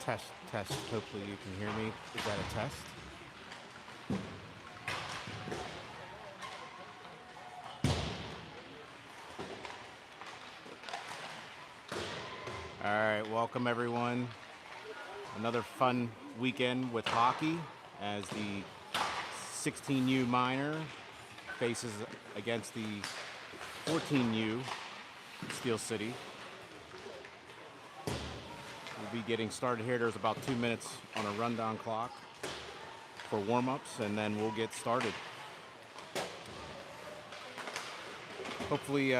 Test, test. Hopefully you can hear me. Is that a test? All right, welcome everyone. Another fun weekend with hockey as the 16U minor faces against the 14U Steel City. We'll be getting started here. There's about 2 minutes on a rundown clock for warm-ups, and then we'll get started. Hopefully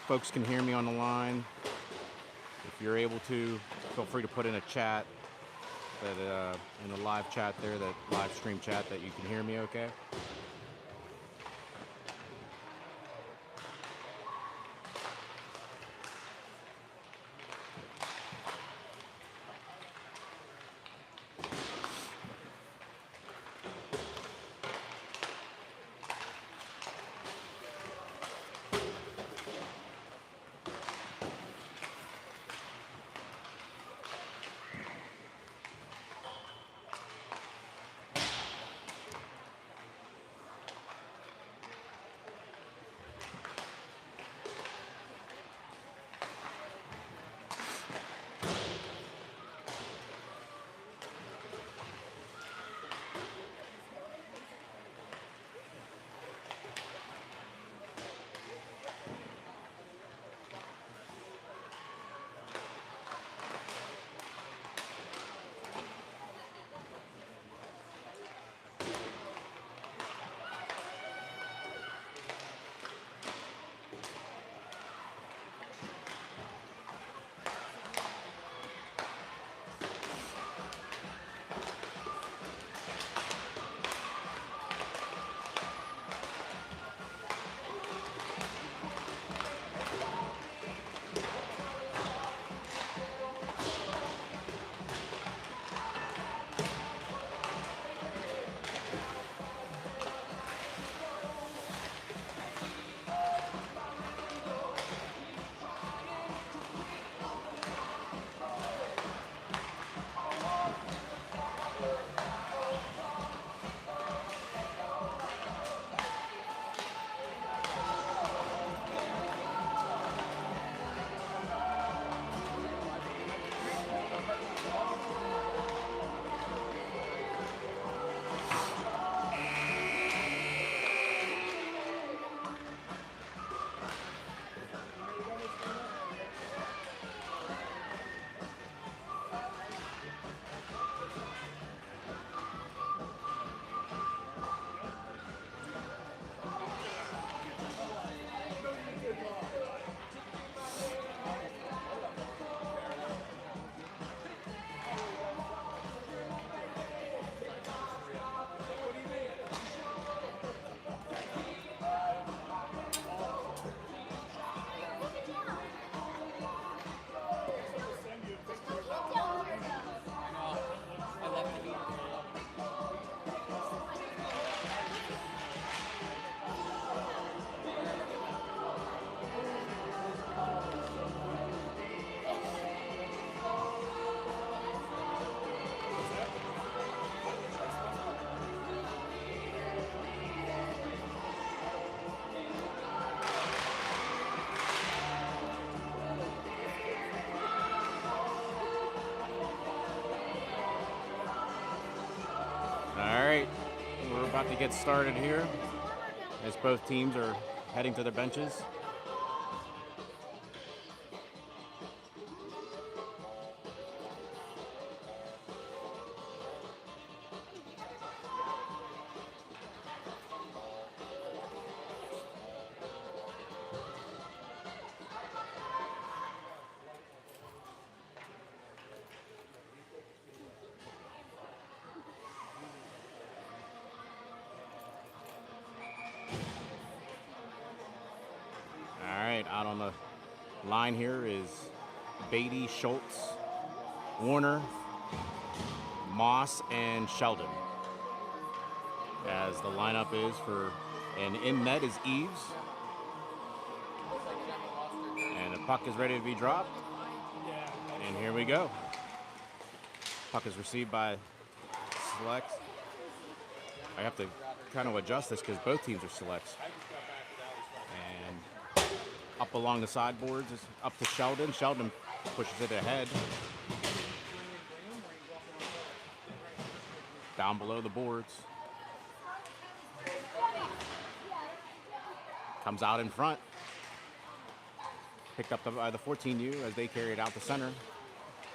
folks can hear me on the line. If you're able to, feel free to put in a chat, that in the live chat there, that live stream chat, that you can hear me okay. We're about to get started here as both teams are heading to their benches. Out on the line here is Beatty, Schultz, Warner, Moss, and Sheldon. As the lineup is for, and in net is Eves. And the puck is ready to be dropped. And here we go. Puck is received by selects. I have to kind of adjust this because both teams are selects. And up along the sideboards is up to Sheldon. Sheldon pushes it ahead. Down below the boards. Comes out in front. Picked up by the 14U as they carry it out the center.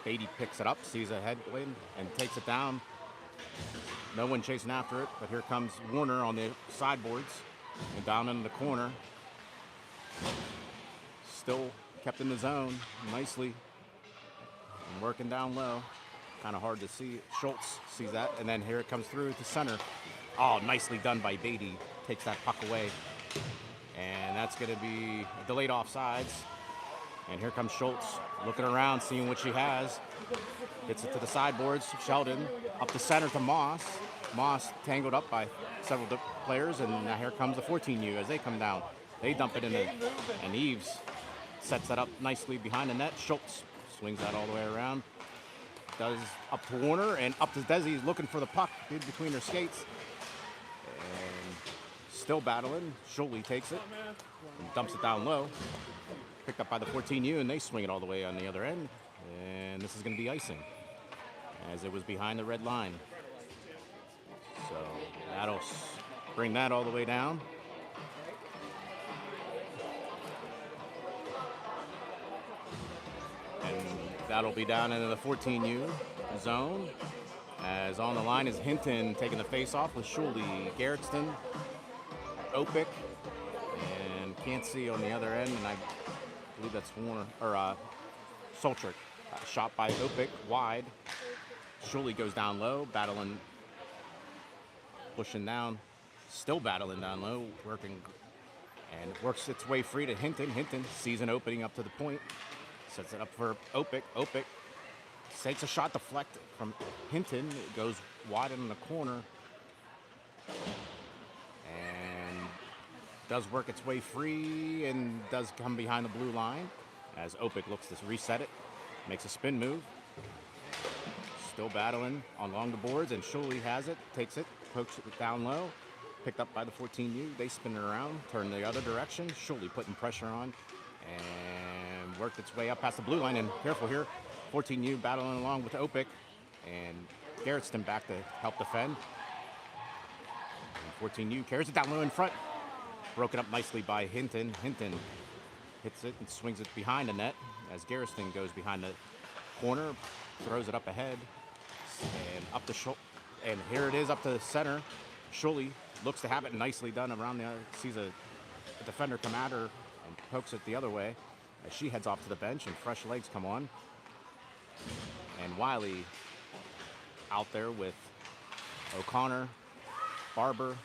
Beatty picks it up, sees a headwind, and takes it down. No one chasing after it, but here comes Warner on the sideboards and down in the corner. Still kept in the zone nicely and working down low. Kind of hard to see. Schultz sees that, and then here it comes through to center. Oh, nicely done by Beatty. Takes that puck away. And that's going to be a delayed offsides. And here comes Schultz, looking around, seeing what she has. Gets it to the sideboards. Sheldon up the center to Moss. Moss tangled up by several players, and now here comes the 14U as they come down. They dump it in, and Eves sets that up nicely behind the net. Schultz swings that all the way around. Does up to Warner and up to Desi, looking for the puck in between her skates. And still battling. Schultz takes it and dumps it down low. Picked up by the 14U, and they swing it all the way on the other end. And this is going to be icing, as it was behind the red line. So that'll bring that all the way down. And that'll be down into the 14U zone. As on the line is Hinton taking the face-off with Schuley, Garretson, Opic, and can't see on the other end, and I believe that's Warner, or Soltrick. Shot by Opic, wide. Schuley goes down low, battling, pushing down, still battling down low, working, and works its way free to Hinton. Hinton sees an opening up to the point, sets it up for Opic. Opic takes a shot deflected from Hinton. It goes wide in the corner, and does work its way free and does come behind the blue line as Opic looks to reset it. Makes a spin move. Still battling along the boards, and Schuley has it, takes it, pokes it down low. Picked up by the 14U. They spin it around, turn the other direction. Schuley putting pressure on and worked its way up past the blue line. And careful here, 14U battling along with Opic, and Garretson back to help defend. And 14U carries it down low in front. Broken up nicely by Hinton. Hinton hits it and swings it behind the net as Garretson goes behind the corner, throws it up ahead, and up the and here it is up to the center. Schuley looks to have it nicely done around the other, sees a defender come at her and pokes it the other way as she heads off to the bench and fresh legs come on. And Wiley out there with O'Connor, Barber,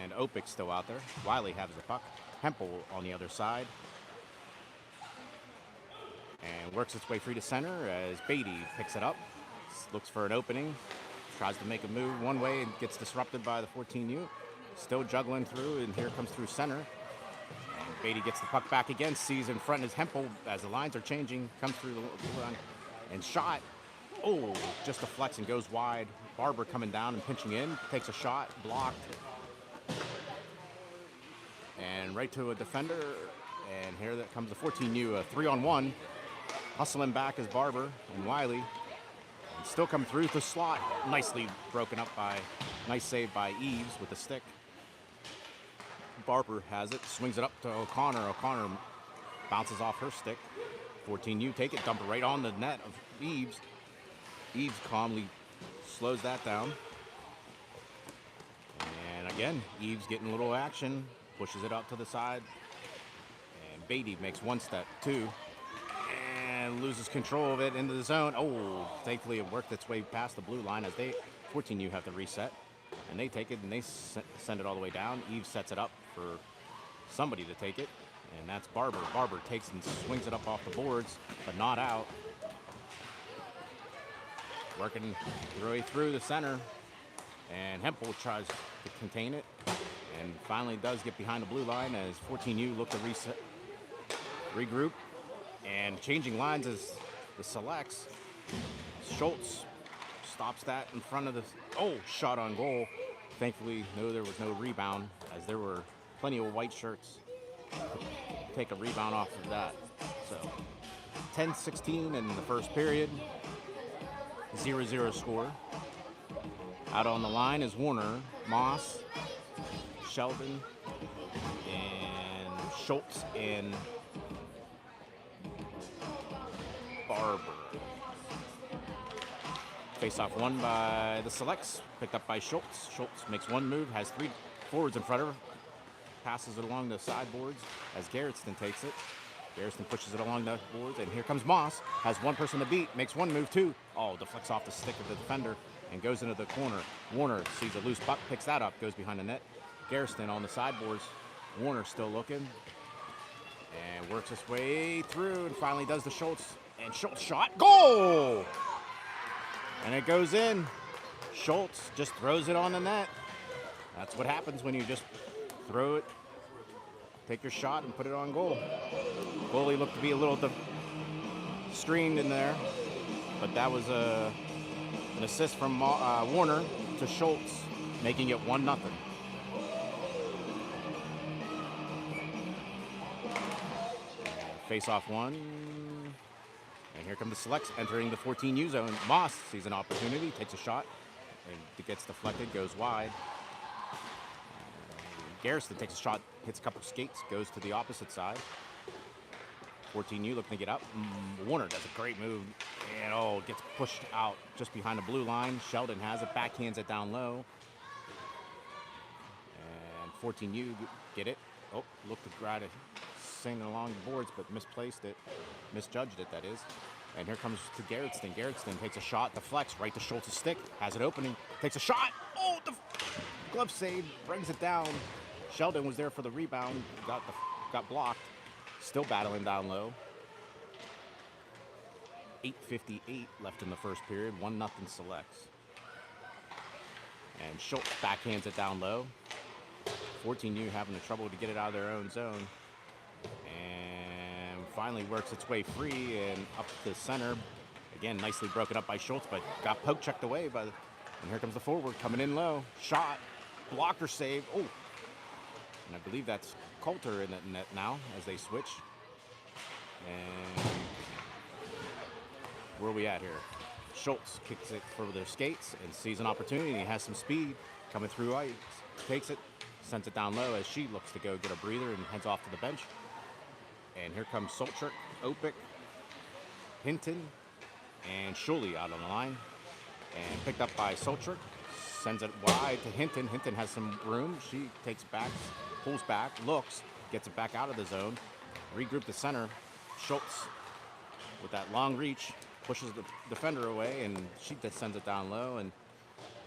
and Opic still out there. Wiley has the puck. Hempel on the other side. And works its way free to center as Beatty picks it up. Looks for an opening. Tries to make a move one way and gets disrupted by the 14U. Still juggling through, and here comes through center. And Beatty gets the puck back again, sees in front is Hempel as the lines are changing, comes through the line and shot. Oh, just deflects and goes wide. Barber coming down and pinching in, takes a shot, blocked. And right to a defender, and here that comes the 14U, a 3-on-1. Hustling back is Barber and Wiley. And still come through the slot. Nicely broken up by, nice save by Eves with the stick. Barber has it, swings it up to O'Connor. O'Connor bounces off her stick. 14U take it, dump it right on the net of Eves. Eves calmly slows that down. And again, Eves getting a little action. Pushes it out to the side, and Beatty makes one step, two, and loses control of it into the zone. Oh, thankfully it worked its way past the blue line as they, 14U have to reset, and they take it and they send it all the way down. Eve sets it up for somebody to take it, and that's Barber. Barber takes and swings it up off the boards, but not out. Working their way through the center, and Hempel tries to contain it. And finally does get behind the blue line as 14U look to regroup. And changing lines as the selects. Schultz stops that in front of the, oh, shot on goal. Thankfully, no, there was no rebound, as there were plenty of white shirts to take a rebound off of that. So 10-16 in the first period, 0-0 score. Out on the line is Warner, Moss, Sheldon, and Schultz, and Barber. Face-off won by the Selects, picked up by Schultz. Schultz makes one move, has three forwards in front of her, passes it along the sideboards as Garretson takes it. Garretson pushes it along the boards, and here comes Moss, has one person to beat, makes one move too. Oh, deflects off the stick of the defender and goes into the corner. Warner sees a loose puck, picks that up, goes behind the net. Garretson on the sideboards. Warner still looking and works his way through and finally does the Schultz. And Schultz shot, goal! And it goes in. Schultz just throws it on the net. That's what happens when you just throw it, take your shot, and put it on goal. Goalie looked to be a little screened in there, but that was an assist from Warner to Schultz, making it 1-0. Face-off one. And here come the Selects entering the 14U zone. Moss sees an opportunity, takes a shot, and it gets deflected, goes wide. Garretson takes a shot, hits a couple skates, goes to the opposite side. 14U looking to get up. Warner does a great move, and gets pushed out just behind the blue line. Sheldon has it, backhands it down low. And 14U get it. Oh, looked to try to sing along the boards, but misplaced it. Misjudged it, that is. And here comes to Garretson. Garretson takes a shot, deflects right to Schultz's stick, has it opening, takes a shot. Oh, the glove save, brings it down. Sheldon was there for the rebound, got blocked. Still battling down low. 8:58 left in the first period, 1-0 Selects. And Schultz backhands it down low. 14U having the trouble to get it out of their own zone. And finally works its way free and up the center. Again, nicely broken up by Schultz, but got poke checked away by the, and here comes the forward coming in low. Shot, blocker save. Oh, and I believe that's Coulter in the net now as they switch. And where are we at here? Schultz kicks it for their skates and sees an opportunity. He has some speed coming through ice. Takes it, sends it down low as she looks to go get a breather and heads off to the bench. And here comes Solchuk, Opik, Hinton, and Shuley out on the line. And picked up by Solchuk. Sends it wide to Hinton. Hinton has some room. She takes back, pulls back, looks, gets it back out of the zone. Regroup the center. Schultz with that long reach pushes the defender away, and she just sends it down low, and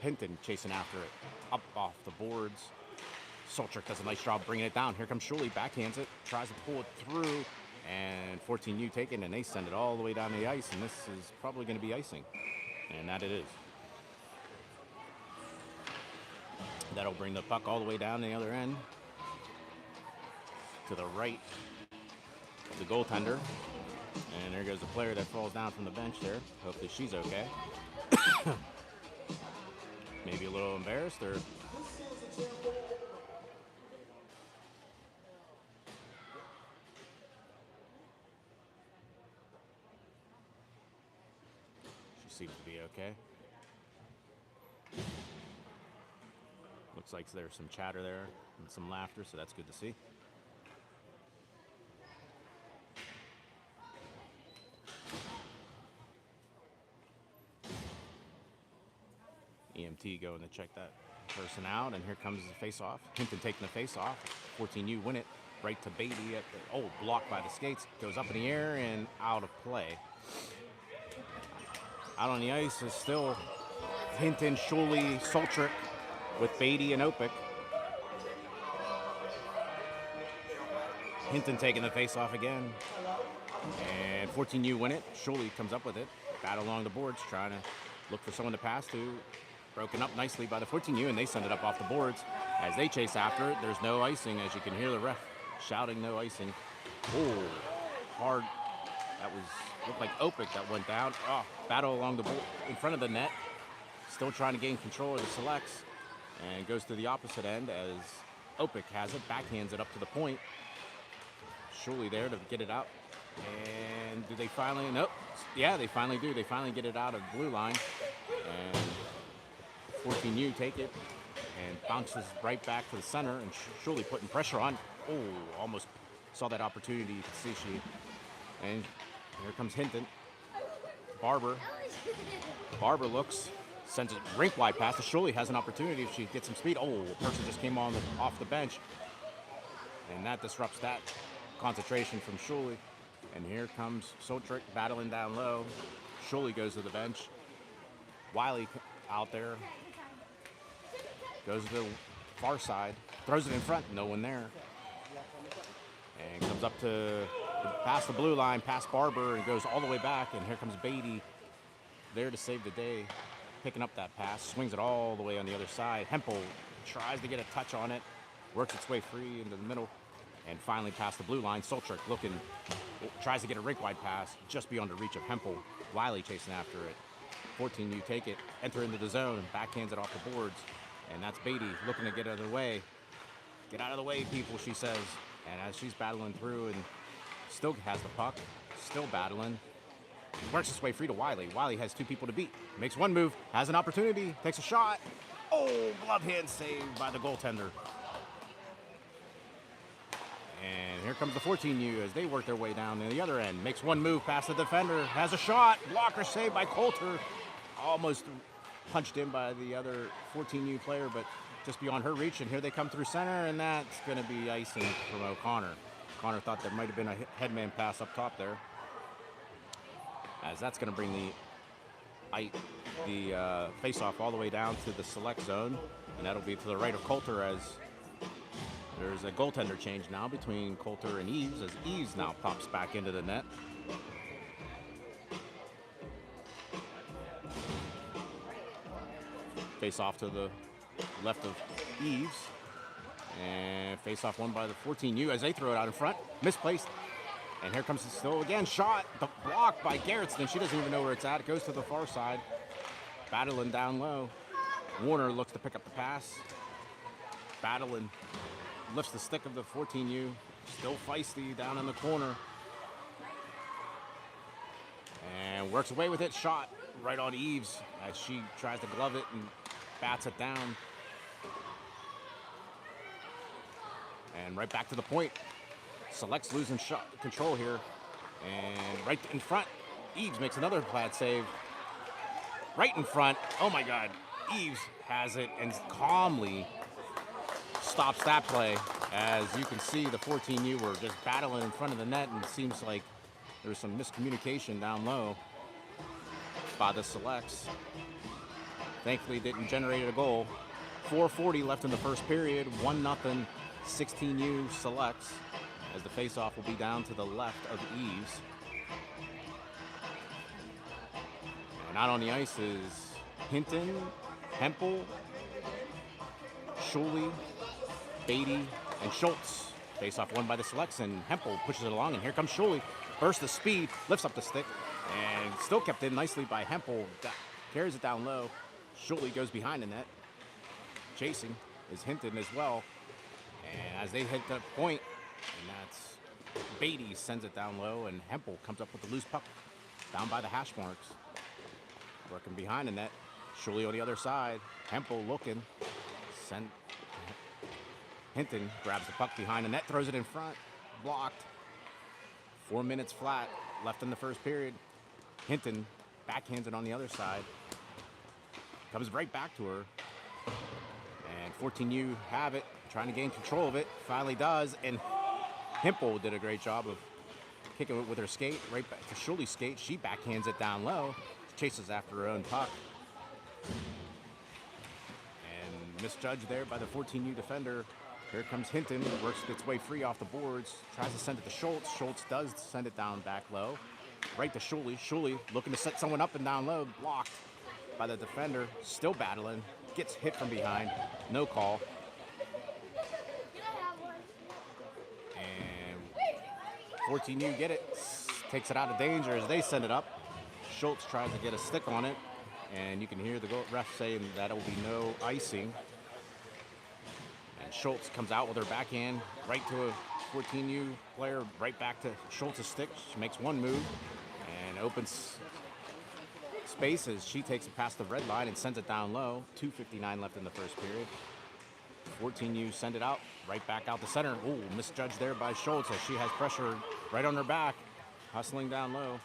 Hinton chasing after it up off the boards. Solchuk does a nice job bringing it down. Here comes Shuley, backhands it, tries to pull it through, and 14U taken, and they send it all the way down the ice, and this is probably going to be icing, and that it is. That'll bring the puck all the way down the other end to the right of the goaltender. And there goes the player that falls down from the bench there. Hopefully she's okay. Maybe a little embarrassed, or she seems to be okay. Looks like there's some chatter there and some laughter, so that's good to see. EMT going to check that person out, and here comes the face-off. Hinton taking the face-off. 14U win it right to Beatty at the, blocked by the skates. Goes up in the air and out of play. Out on the ice is still Hinton, Shuley, Solchuk with Beatty and Opik. Hinton taking the face-off again. And 14U win it. Shuley comes up with it. Battle along the boards, trying to look for someone to pass to. Broken up nicely by the 14U, and they send it up off the boards. As they chase after it, there's no icing, as you can hear the ref shouting no icing. Oh, hard That looked like Opic that went down. Oh, battle along the board in front of the net. Still trying to gain control of the selects. And goes to the opposite end as Opic has it. Backhands it up to the point. Schuley there to get it out. And do they finally? Nope. Yeah, they finally do. They finally get it out of the blue line. And 14U take it and bounces right back to the center. And Schuley putting pressure on. Oh, almost saw that opportunity. You can see she. And here comes Hinton. Barber looks, sends a rink wide pass to Schuley. Has an opportunity if she gets some speed. Oh, a person just came off the bench. And that disrupts that concentration from Schuley. And here comes Sotrick battling down low. Schuley goes to the bench. Wiley out there. Goes to the far side. Throws it in front. No one there. And comes up to past the blue line, past Barber, and goes all the way back. And here comes Beatty there to save the day. Picking up that pass. Swings it all the way on the other side. Hempel tries to get a touch on it. Works its way free into the middle. And finally past the blue line. Soltrick looking, tries to get a rink-wide pass just beyond the reach of Hempel. Wiley chasing after it. 14U take it, enter into the zone, backhands it off the boards. And that's Beatty looking to get out of the way. Get out of the way, people, she says. And as she's battling through and still has the puck, still battling, works its way free to Wiley. Wiley has two people to beat. Makes one move, has an opportunity, takes a shot. Oh, glove hand saved by the goaltender. And here comes the 14U as they work their way down to the other end. Makes one move past the defender, has a shot. Blocker saved by Coulter. Almost punched in by the other 14U player, but just beyond her reach. And here they come through center, and that's going to be icing from O'Connor. O'Connor thought there might have been a headman pass up top there, as that's going to bring the face-off all the way down to the select zone, and that'll be to the right of Coulter as there's a goaltender change now between Coulter and Eves, as Eves now pops back into the net. Face off to the left of Eves. And face off won by the 14U as they throw it out in front. Misplaced. And here comes the still again. Shot. The block by Garretson. She doesn't even know where it's at. It goes to the far side. Battling down low. Warner looks to pick up the pass. Battling. Lifts the stick of the 14U. Still feisty down in the corner. And works away with it. Shot right on Eves as she tries to glove it and bats it down. And right back to the point. Select's losing control here. And right in front, Eves makes another plat save. Right in front. Oh my God. Eves has it and calmly stops that play. As you can see, the 14U were just battling in front of the net, and it seems like there was some miscommunication down low by the selects. Thankfully, didn't generate a goal. 4:40 left in the first period. 1-0, 16U selects, as the faceoff will be down to the left of Eves. And out on the ice is Hinton, Hempel, Schuley, Beatty, and Schultz. Face-off won by the selects, and Hempel pushes it along, and here comes Schuley. Burst of speed, lifts up the stick, and still kept in nicely by Hempel. Carries it down low. Schuley goes behind the net. Chasing is Hinton as well. And as they hit that point, and that's Beatty sends it down low, and Hempel comes up with the loose puck down by the hash marks. Working behind the net. Schuley on the other side. Hempel looking. Hinton grabs the puck behind the net, throws it in front. Blocked. 4 minutes flat left in the first period. Hinton backhands it on the other side. Comes right back to her. And 14U have it, trying to gain control of it. Finally does. And Hempel did a great job of kicking it with her skate. Right back to Schuley's skate. She backhands it down low. Chases after her own puck. And misjudged there by the 14U defender. Here comes Hinton, works its way free off the boards, tries to send it to Schultz. Schultz does send it down back low. Right to Schuley. Schuley looking to set someone up and down low. Blocked by the defender. Still battling. Gets hit from behind. No call. And 14U get it. takes it out of danger as they send it up. Schultz tries to get a stick on it, and you can hear the ref saying that it will be no icing. And Schultz comes out with her backhand right to a 14U player, right back to Schultz's stick. She makes one move and opens spaces. She takes it past the red line and sends it down low. 2:59 left in the first period. 14U send it out, right back out the center. Ooh, misjudged there by Schultz as she has pressure right on her back, hustling down low.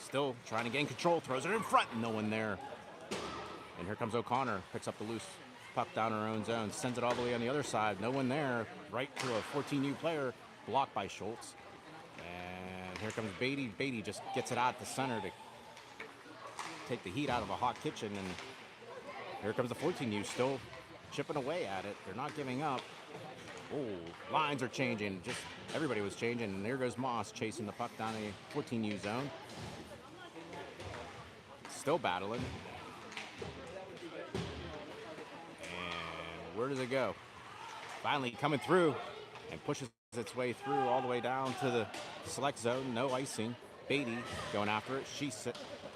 Still trying to gain control, throws it in front, no one there. And here comes O'Connor, picks up the loose puck down her own zone, sends it all the way on the other side, no one there, right to a 14U player, blocked by Schultz. And here comes Beatty. Beatty just gets it out the center to take the heat out of a hot kitchen, and here comes the 14U still chipping away at it. They're not giving up. Oh, lines are changing. Just everybody was changing, and there goes Moss chasing the puck down a 14U zone. Still battling. And where does it go? Finally coming through and pushes its way through all the way down to the select zone. No icing. Beatty going after it. She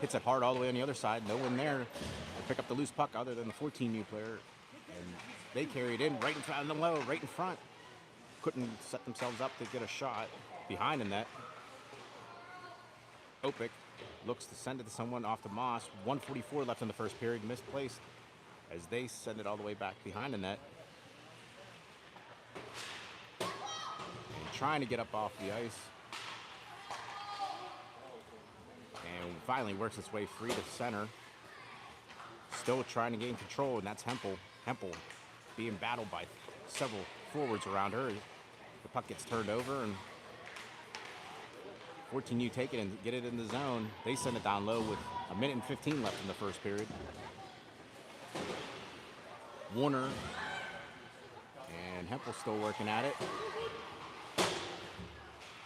hits it hard all the way on the other side. No one there to pick up the loose puck other than the 14U player. And they carried in right in front of the low, right in front. Couldn't set themselves up to get a shot behind the net. Opic looks to send it to someone off to Moss. 1:44 left in the first period, misplaced as they send it all the way back behind the net. And trying to get up off the ice. And finally works its way free to center. Still trying to gain control, and that's Hempel. Hempel being battled by several forwards around her. The puck gets turned over, and 14U take it and get it in the zone. They send it down low with 1:15 left in the first period. Warner and Hempel still working at it.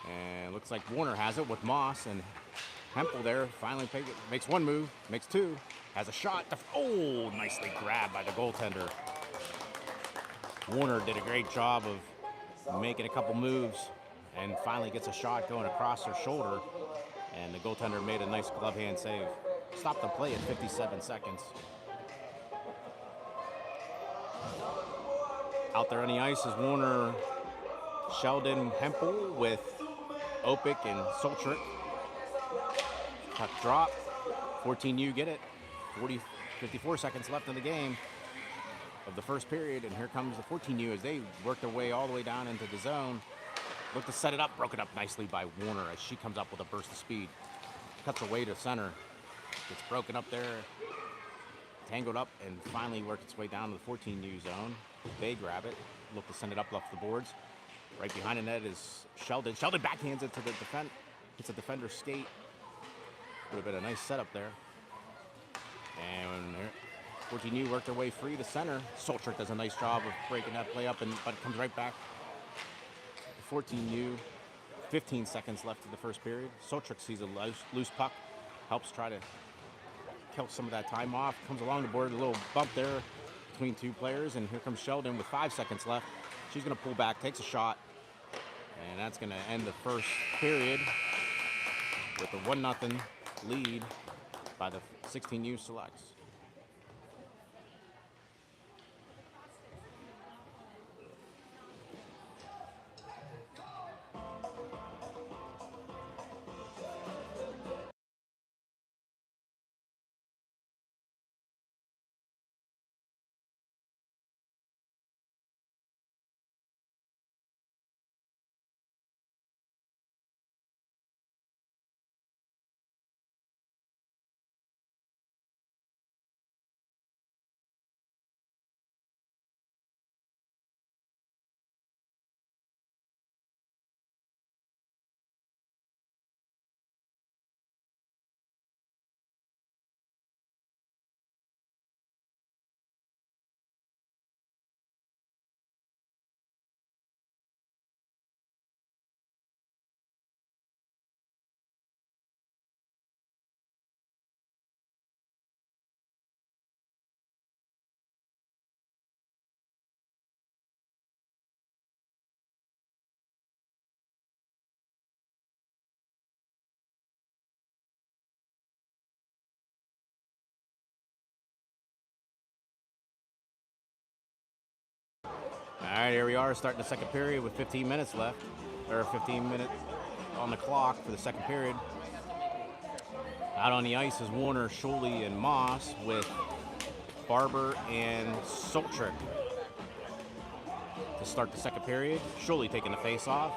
And looks like Warner has it with Moss, and Hempel there finally makes one move, makes two, has a shot. Oh, nicely grabbed by the goaltender. Warner did a great job of making a couple moves and finally gets a shot going across her shoulder, and the goaltender made a nice glove hand save. Stopped the play at 57 seconds. Out there on the ice is Warner, Sheldon, Hempel with Opic and Soltrick. Puck drop. 14U get it. 54 seconds left in the game of the first period, and here comes the 14U as they work their way all the way down into the zone. Look to set it up, broken up nicely by Warner as she comes up with a burst of speed. Cuts her way to center. Gets broken up there, tangled up, and finally works its way down to the 14U zone. They grab it, look to send it up off the boards. Right behind the net is Sheldon. Sheldon backhands it to the defense. It's a defender's skate. Would have been a nice setup there. And 14U worked their way free to center. Soltrick does a nice job of breaking that play up, but it comes right back. 14U, 15 seconds left in the first period. Soltrick sees a loose puck, helps try to kill some of that time off. Comes along the board, a little bump there between two players, and here comes Sheldon with 5 seconds left. She's going to pull back, takes a shot, and that's going to end the first period with a 1-0 lead by the 16U Selects. right, here we are starting the second period with 15 minutes left, or 15 minutes on the clock for the second period. Out on the ice is Warner, Schuley, and Moss with Barber and Soltrick to start the second period. Schuley taking the face-off.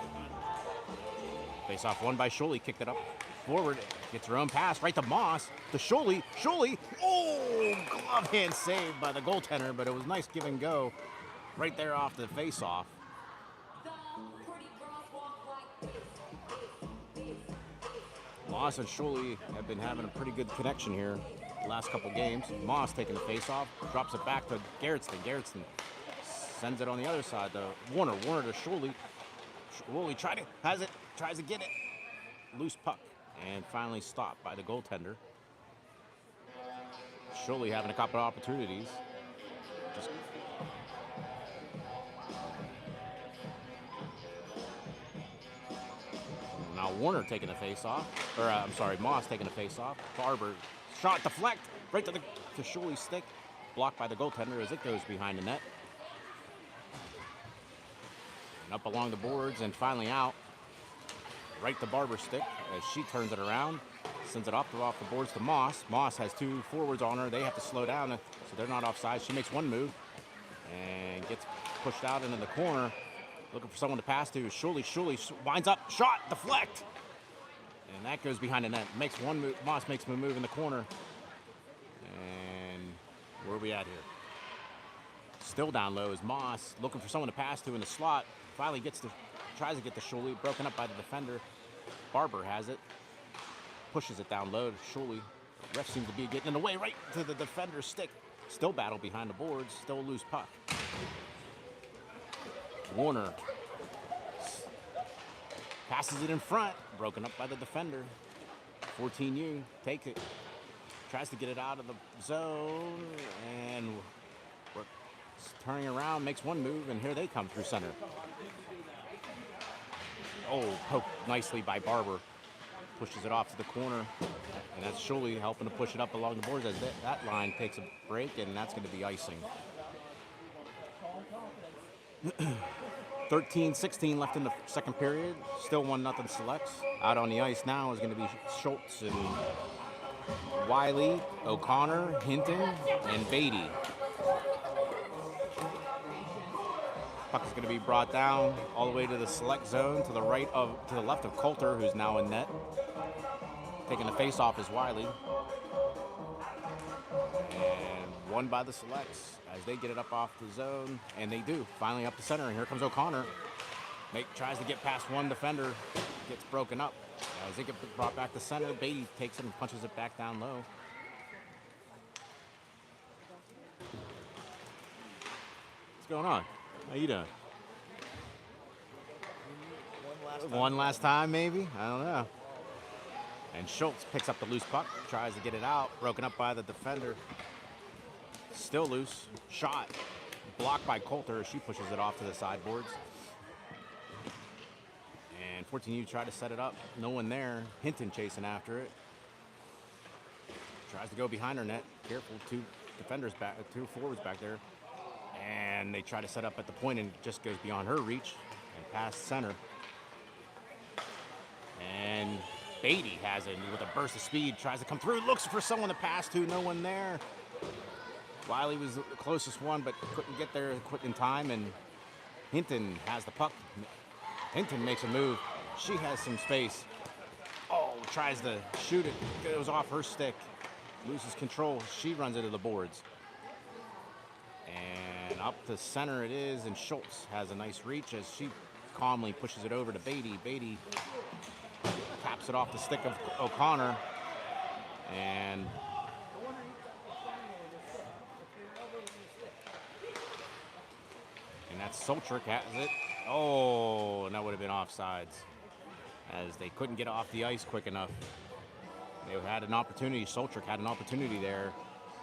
Face-off won by Schuley, kicked it up forward, gets her own pass right to Moss, to Schuley. Oh, glove hand saved by the goaltender, but it was nice give and go right there off the face-off. Moss and Schuley have been having a pretty good connection here the last couple games. Moss taking the face-off, drops it back to Gerritsen. Gerritsen sends it on the other side to Warner. Warner to Schuley. Schuley tries to get it. Loose puck, and finally stopped by the goaltender. Schuley having a couple of opportunities. Now Warner taking the face-off, or I'm sorry, Moss taking the face-off. Barber, shot deflect, right to Schuley's stick, blocked by the goaltender as it goes behind the net. And up along the boards and finally out, right to Barber's stick as she turns it around, sends it off the boards to Moss. Moss has two forwards on her. They have to slow down, so they're not offside. She makes one move and gets pushed out into the corner. Looking for someone to pass to. Schuley winds up, shot, deflect. And that goes behind the net. Makes one move. Moss makes a move in the corner. And where are we at here? Still down low is Moss, looking for someone to pass to in the slot. Finally tries to get to Schuley, broken up by the defender. Barber has it. Pushes it down low to Schuley. Ref seems to be getting in the way right to the defender's stick. Still battle behind the boards. Still a loose puck. Warner passes it in front, broken up by the defender. 14U takes it, tries to get it out of the zone, and turning around, makes one move, and here they come through center. Oh, poked nicely by Barber. Pushes it off to the corner, and that's Schuley helping to push it up along the boards as that line takes a break, and that's going to be icing. 13-16 left in the second period. Still 1-0 Selects. Out on the ice now is going to be Schultz and Wiley, O'Connor, Hinton, and Beatty. Puck is going to be brought down all the way to the select zone to the left of Coulter, who's now in net. Taking the face off is Wiley. And won by the Selects as they get it up off the zone, and they do. Finally up the center, and here comes O'Connor. Tries to get past one defender, gets broken up. As they get brought back to center, Beatty takes it and punches it back down low. What's going on? How you doing? One last time, maybe? I don't know. And Schultz picks up the loose puck, tries to get it out, broken up by the defender. Still loose, shot, blocked by Coulter as she pushes it off to the sideboards. And 14U tried to set it up, no one there. Hinton chasing after it. Tries to go behind her net, careful, two forwards back there. And they try to set up at the point and it just goes beyond her reach and past center. And Beatty has it with a burst of speed, tries to come through, looks for someone to pass to, no one there. Wiley was the closest one, but couldn't get there quick in time, and Hinton has the puck. Hinton makes a move. She has some space. Oh, tries to shoot it. It goes off her stick. Loses control. She runs into the boards. And up the center it is, and Schultz has a nice reach as she calmly pushes it over to Beatty. Beatty taps it off the stick of O'Connor, and that's Soltrick has it. Oh, and that would have been offsides as they couldn't get off the ice quick enough. They had an opportunity. Soltrick had an opportunity there,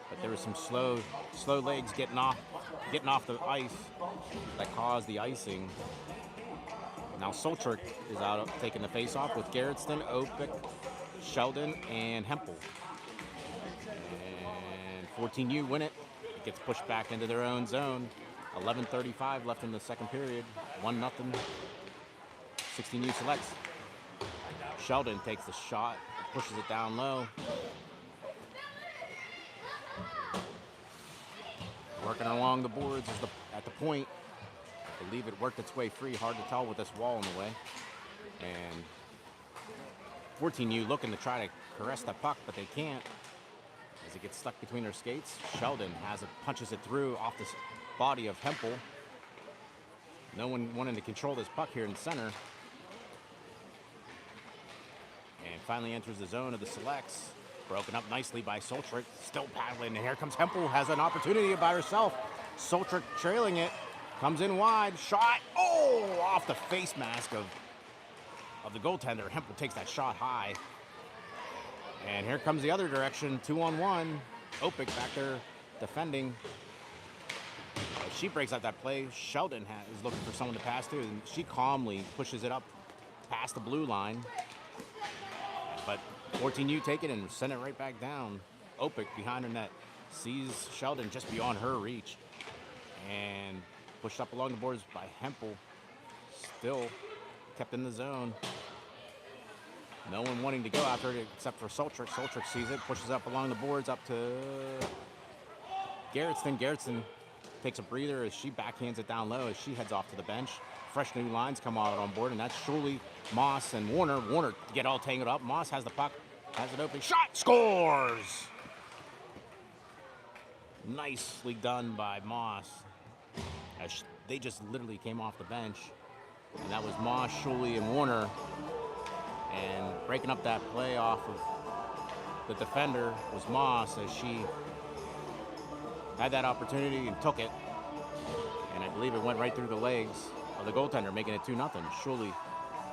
but there was some slow legs getting off the ice that caused the icing. Now Soltrick is out taking the face-off with Gerritsen, Opik, Sheldon, and Hempel. And 14U win it. It gets pushed back into their own zone. 11:35 left in the second period. 1-0. 16U selects. Sheldon takes the shot, pushes it down low. Working along the boards at the point. I believe it worked its way free. Hard to tell with this wall in the way. And 14U looking to try to caress the puck, but they can't as it gets stuck between their skates. Sheldon has it, punches it through off the body of Hempel. No one wanting to control this puck here in the center. And finally enters the zone of the selects. Broken up nicely by Soltrick. Still paddling. And here comes Hempel. Has an opportunity by herself. Soltrick trailing it. Comes in wide. Shot. Oh! Off the face mask of the goaltender. Hempel takes that shot high. And here comes the other direction. 2-on-1. Opik back there defending. As she breaks out that play, Sheldon is looking for someone to pass to. And she calmly pushes it up past the blue line. But 14U take it and send it right back down. Opik behind her net sees Sheldon just beyond her reach and pushed up along the boards by Hempel. Still kept in the zone. No one wanting to go after it except for Soltrick. Soltrick sees it, pushes up along the boards up to Gerritsen. Gerritsen takes a breather as she backhands it down low as she heads off to the bench. Fresh new lines come out on board, and that's Shuley, Moss, and Warner. Warner get all tangled up. Moss has the puck, has it open. Shot! Scores! Nicely done by Moss. As they just literally came off the bench. And that was Moss, Shuley, and Warner. And breaking up that play off of the defender was Moss as she had that opportunity and took it. And I believe it went right through the legs of the goaltender, making it 2-0. Shuley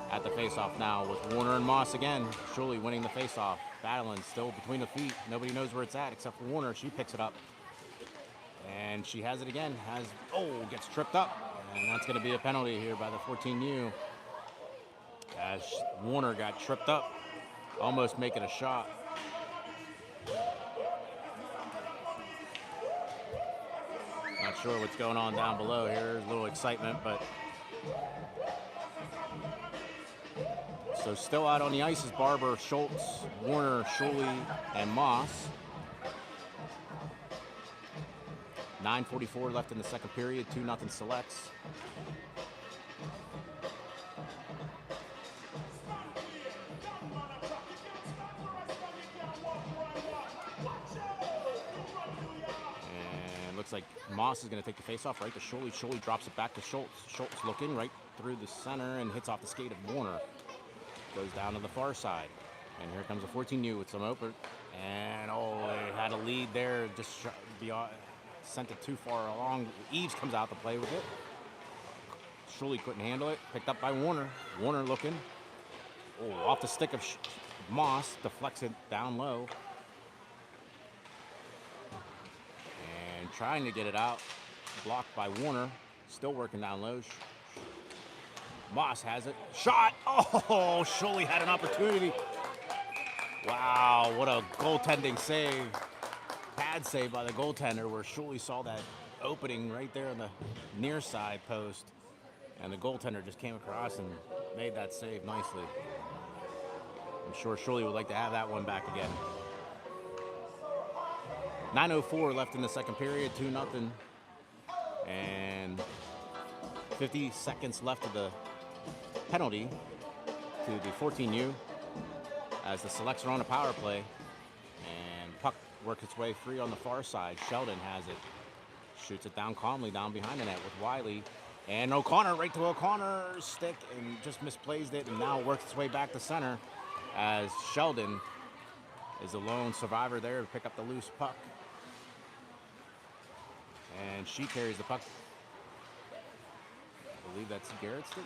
at the faceoff now with Warner and Moss again. Shuley winning the faceoff, battling still between the feet. Nobody knows where it's at except for Warner. She picks it up. And she has it again. Gets tripped up. And that's going to be a penalty here by the 14U. As Warner got tripped up, almost making a shot. Not sure what's going on down below here. There's a little excitement, but so still out on the ice is Barber, Schultz, Warner, Shuley, and Moss. 9:44 left in the second period. 2-0 selects. Looks like Moss is going to take the face-off right to Shuley. Shuley drops it back to Schultz. Schultz looking right through the center and hits off the skate of Warner. Goes down to the far side. And here comes a 14U with some open. And, they had a lead there. Just sent it too far along. Eves comes out to play with it. Shuley couldn't handle it. Picked up by Warner. Warner looking. Off the stick of Moss. Deflects it down low. Trying to get it out. Blocked by Warner. Still working down low. Moss has it. Shot! Shuley had an opportunity. Wow, what a goaltending save. Pad save by the goaltender where Shuley saw that opening right there on the near side post. And the goaltender just came across and made that save nicely. I'm sure Shuley would like to have that one back again. 9:04 left in the second period, 2-0. And 50 seconds left of the penalty to the 14U as the selects are on a power play. And puck works its way free on the far side. Sheldon has it. Shoots it down calmly down behind the net with Wiley. And O'Connor right to O'Connor's stick and just misplaced it and now works its way back to center as Sheldon is the lone survivor there to pick up the loose puck. And she carries the puck. I believe that's Gerritsen.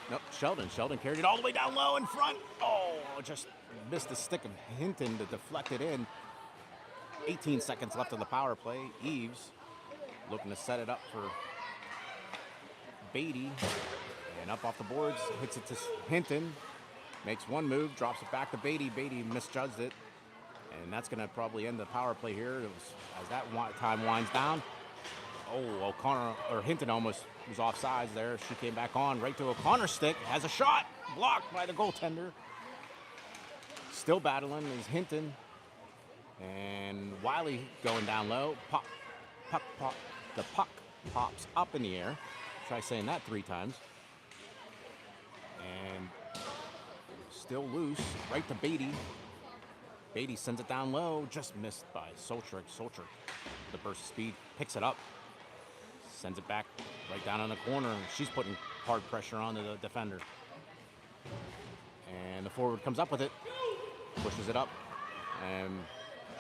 Nope, Sheldon. Sheldon carried it all the way down low in front. Just missed the stick of Hinton to deflect it in. 18 seconds left on the power play. Eves looking to set it up for Beatty. And up off the boards, hits it to Hinton. Makes one move, drops it back to Beatty. Beatty misjudged it. And that's going to probably end the power play here as that time winds down. Oh, O'Connor, or Hinton almost was offsides there. She came back on, right to O'Connor's stick. Has a shot, blocked by the goaltender. Still battling is Hinton. And Wiley going down low. Pop. The puck pops up in the air. Try saying that 3 times. And still loose, right to Beatty. Beatty sends it down low, just missed by Solchrik. Solchrik, the burst of speed, picks it up, sends it back right down in the corner. She's putting hard pressure on the defender. And the forward comes up with it, pushes it up, and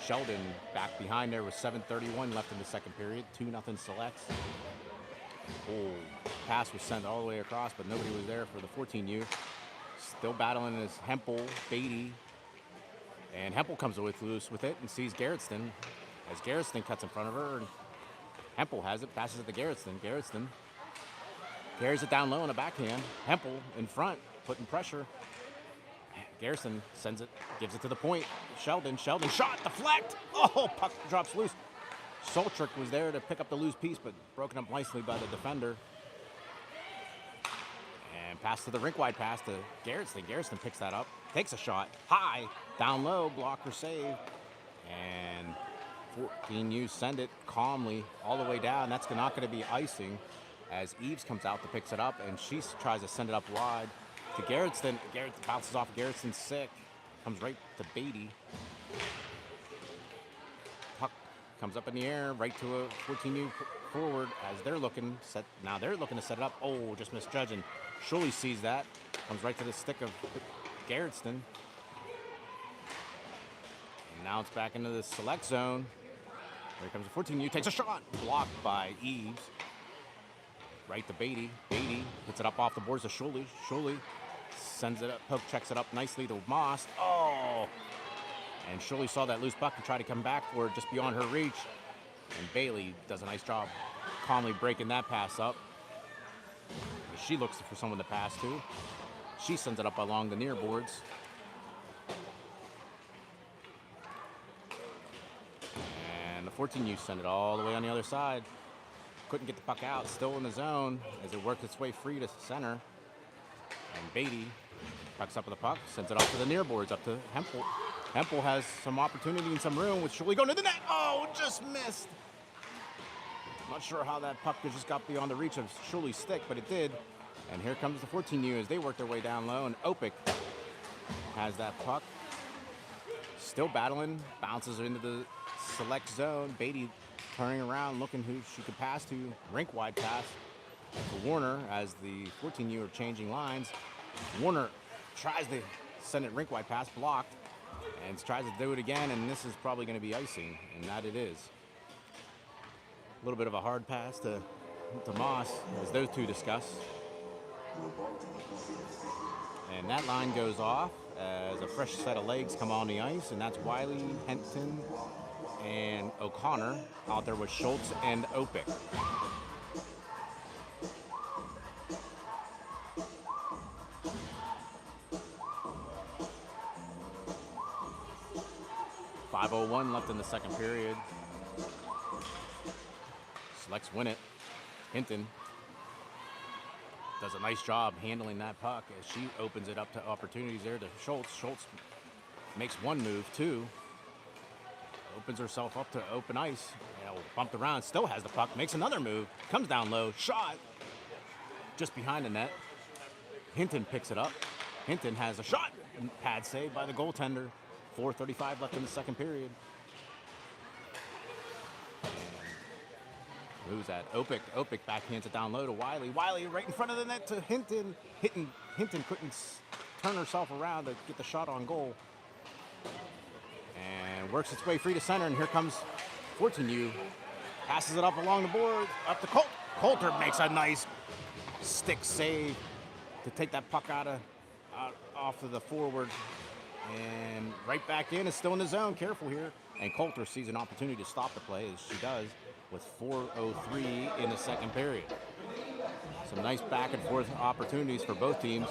Sheldon back behind there with 7:31 left in the second period. 2-0 Selects. Oh, pass was sent all the way across, but nobody was there for the 14U. Still battling is Hempel, Beatty. And Hempel comes loose with it and sees Garretson as Garretson cuts in front of her. And Hempel has it, passes it to Garretson. Garretson carries it down low in a backhand. Hempel in front, putting pressure. Garretson sends it, gives it to the point. Sheldon shot, deflect. Oh, puck drops loose. Solchrik was there to pick up the loose piece, but broken up nicely by the defender. And pass to the rink-wide pass to Garretson. Garretson picks that up, takes a shot, high, down low, blocker save. And 14U send it calmly all the way down. That's not going to be icing as Eves comes out to picks it up, and she tries to send it up wide to Garretson. Garretson bounces off Garrettson's sick, comes right to Beatty. Puck comes up in the air, right to a 14U forward as they're looking set. Now they're looking to set it up. Oh, just misjudging. Shuley sees that, comes right to the stick of Garretson. And now it's back into the select zone. Here comes the 14U, takes a shot, blocked by Eves. Right to Beatty. Beatty hits it up off the boards to Shuley. Shuley sends it up, poke checks it up nicely to Moss. Oh! And Shuley saw that loose puck and tried to come back for it just beyond her reach. And Bailey does a nice job calmly breaking that pass up. She looks for someone to pass to. She sends it up along the near boards. And the 14U send it all the way on the other side. Couldn't get the puck out, still in the zone as it worked its way free to center. And Beatty pucks up with the puck, sends it off to the near boards, up to Hempel. Hempel has some opportunity and some room with Shuley going to the net. Oh, just missed. Not sure how that puck just got beyond the reach of Shuley's stick, but it did. And here comes the 14U as they work their way down low, and Opik has that puck. Still battling, bounces into the select zone. Beatty turning around, looking who she could pass to. Rink-wide pass to Warner as the 14U are changing lines. Warner tries to send it rink-wide pass, blocked, and tries to do it again, and this is probably going to be icing, and that it is. A little bit of a hard pass to Moss as those two discuss. And that line goes off as a fresh set of legs come on the ice, and that's Wiley, Henton, and O'Connor. Out there with Schultz and Opik. .501 left in the second period. Selects win it. Hinton does a nice job handling that puck as she opens it up to opportunities there to Schultz. Schultz makes one move, two. Opens herself up to open ice. Bumped around, still has the puck, makes another move, comes down low, shot just behind the net. Hinton picks it up. Hinton has a shot, pad save by the goaltender. 4:35 left in the second period. And who's that? Opik backhands it down low to Wiley. Wiley right in front of the net to Hinton. Hinton couldn't turn herself around to get the shot on goal. And works its way free to center, and here comes 14U. Passes it up along the board, up to Coulter. Coulter makes a nice stick save to take that puck off of the forward. And right back in, is still in the zone, careful here. And Coulter sees an opportunity to stop the play, as she does, with 4:03 in the second period. Some nice back and forth opportunities for both teams.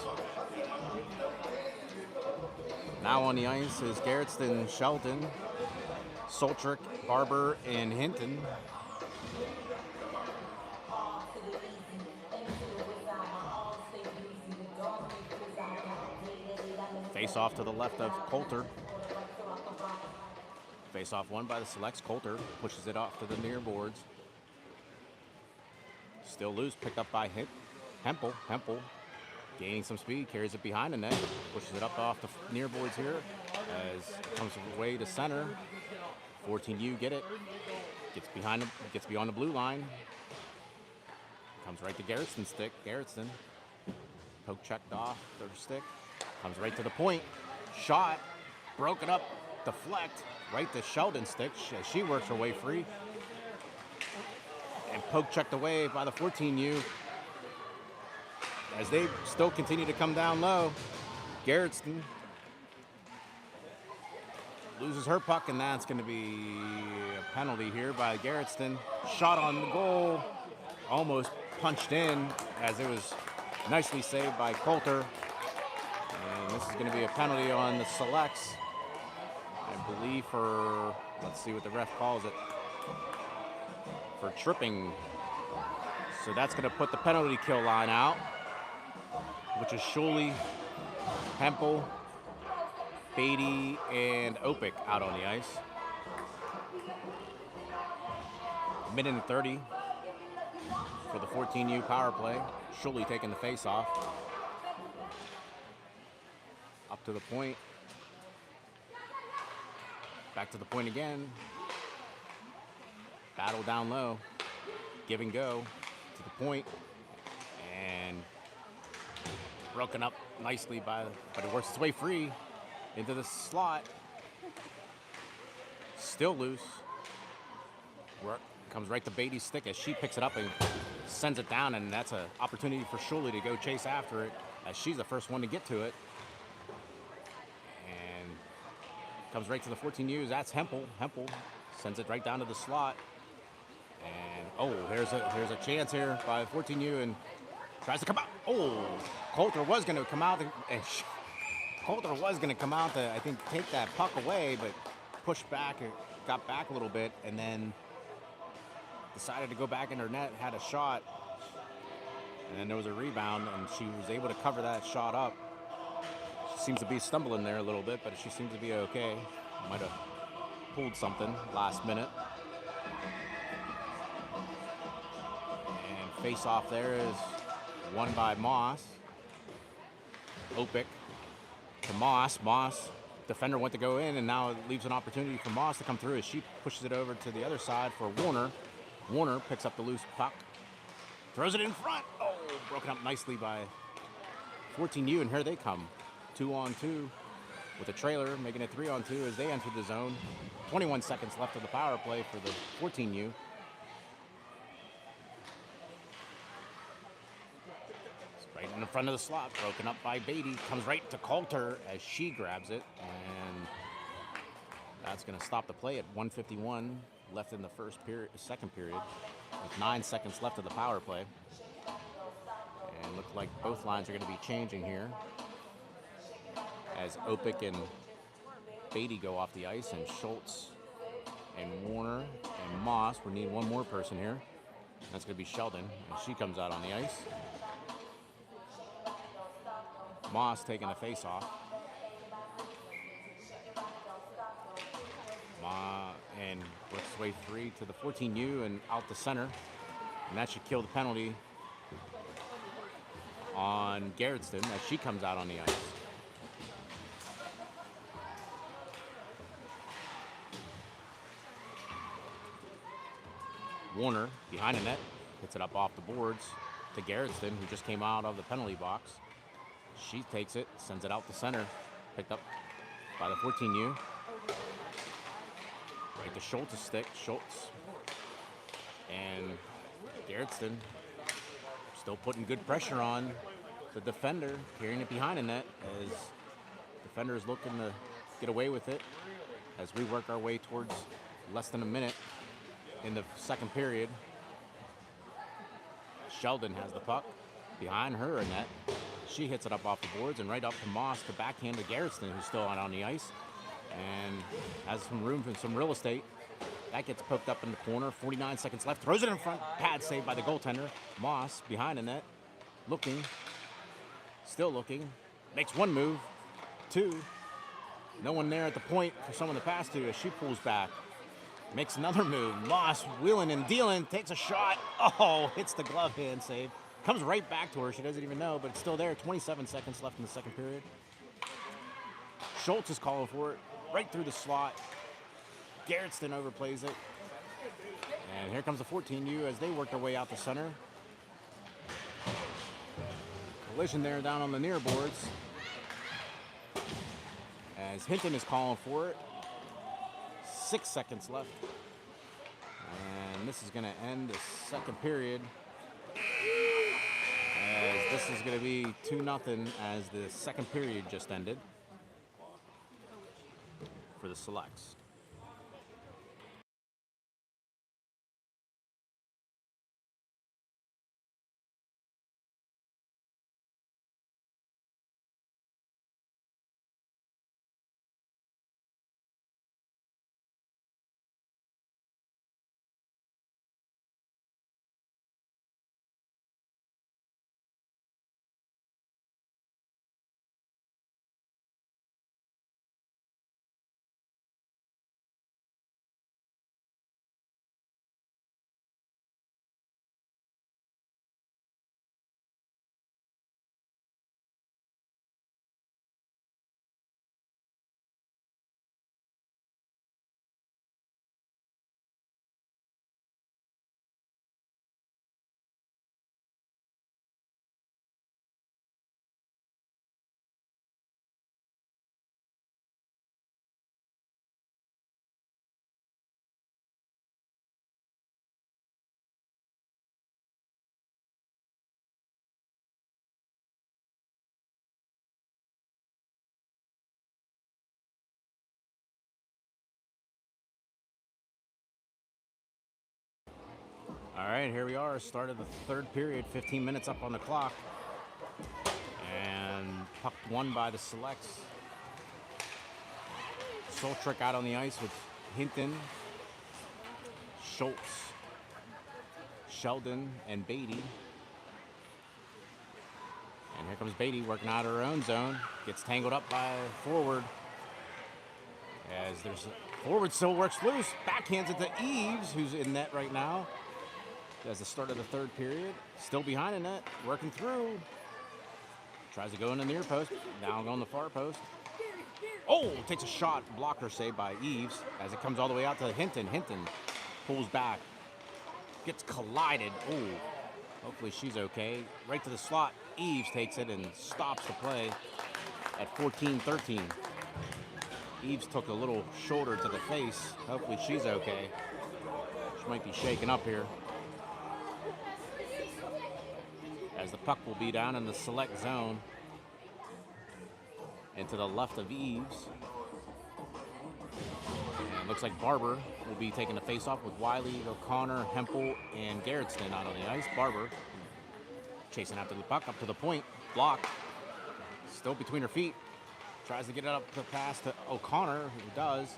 Now on the ice is Garretson, Shelton, Solchrik, Barber, and Hinton. Face off to the left of Coulter. Face off won by the selects. Coulter pushes it off to the near boards. Still loose, picked up by Hempel. Hempel gaining some speed, carries it behind the net, pushes it up off the near boards here as it comes away to center. 14U get it, gets beyond the blue line, comes right to Garrettson's stick. Garretson, poke checked off their stick, comes right to the point, shot, broken up, deflect, right to Sheldon's stick as she works her way free. And poke checked away by the 14U as they still continue to come down low. Garretson loses her puck, and that's going to be a penalty here by Garretson. Shot on the goal, almost punched in as it was nicely saved by Coulter. And this is going to be a penalty on the selects, I believe, for, let's see what the ref calls it, for tripping. So that's going to put the penalty kill line out, which is Schuley, Hempel, Beatty, and Opic out on the ice. Minute and 30 for the 14U power play. Schuley taking the face off. Up to the point. Back to the point again. Battle down low. Give and go to the point. And broken up nicely but it works its way free into the slot. Still loose. Comes right to Beatty's stick as she picks it up and sends it down, and that's an opportunity for Schuley to go chase after it as she's the first one to get to it. And comes right to the 14U's. That's Hempel. Hempel sends it right down to the slot. And oh, here's a chance here by 14U and tries to come out. Oh, Coulter was going to come out and Coulter was going to come out to, I think, take that puck away, but pushed back, got back a little bit, and then decided to go back in her net, had a shot, and then there was a rebound, and she was able to cover that shot up. She seems to be stumbling there a little bit, but she seems to be okay. Might have pulled something last minute. And face off there is won by Moss. Opic to Moss. Moss, defender went to go in, and now it leaves an opportunity for Moss to come through as she pushes it over to the other side for Warner. Warner picks up the loose puck, throws it in front. Oh, broken up nicely by 14U, and here they come. 2-on-2 with a trailer, making it 3-on-2 as they enter the zone. 21 seconds left of the power play for the 14U. Right in the front of the slot, broken up by Beatty, comes right to Coulter as she grabs it, and that's going to stop the play at 1:51 left in the second period, with 9 seconds left of the power play. And look like both lines are going to be changing here as Opic and Beatty go off the ice, and Schultz and Warner and Moss. We need one more person here. That's going to be Sheldon, and she comes out on the ice. Moss taking a face-off. And works its way free to the 14U and out the center. And that should kill the penalty on Garretson as she comes out on the ice. Warner behind the net, hits it up off the boards to Garretson, who just came out of the penalty box. She takes it, sends it out the center, picked up by the 14U. Right to Schultz's stick, Schultz. And Garretson still putting good pressure on the defender, carrying it behind the net as defender is looking to get away with it as we work our way towards less than a minute in the second period. Sheldon has the puck behind her in net. She hits it up off the boards and right up to Moss to backhand to Garretson, who's still out on the ice and has some room and some real estate. That gets poked up in the corner. 49 seconds left. Throws it in front. Pad saved by the goaltender. Moss behind the net. Looking. Still looking. Makes one move. 2. No one there at the point for someone to pass to as she pulls back. Makes another move. Moss wheeling and dealing. Takes a shot. Oh, hits the glove hand save. Comes right back to her. She doesn't even know, but it's still there. 27 seconds left in the second period. Schultz is calling for it. Right through the slot. Garretson overplays it. And here comes the 14U as they work their way out the center. Collision there down on the near boards. As Hinton is calling for it. 6 seconds left. And this is going to end the second period. As this is going to be 2-0 as the second period just ended for the Selects. All right, here we are. Start of the third period. 15 minutes up on the clock. And puck won by the Selects. Soltrick out on the ice with Hinton, Schultz, Sheldon, and Beatty. And here comes Beatty working out of her own zone. Gets tangled up by forward. As there's a forward still works loose. Backhands it to Eves, who's in net right now. As the start of the third period. Still behind the net. Working through. Tries to go in the near post. Now going the far post. Oh, takes a shot. Blocker save by Eves. As it comes all the way out to Hinton. Hinton pulls back. Gets collided. Oh, hopefully she's okay. Right to the slot. Eves takes it and stops the play at 14-13. Eves took a little shoulder to the face. Hopefully she's okay. She might be shaken up here. As the puck will be down in the Select zone. And to the left of Eves. And it looks like Barber will be taking the face-off with Wiley, O'Connor, Hempel, and Garretson out on the ice. Barber chasing after the puck up to the point. Blocked. Still between her feet. Tries to get it up to pass to O'Connor, who does.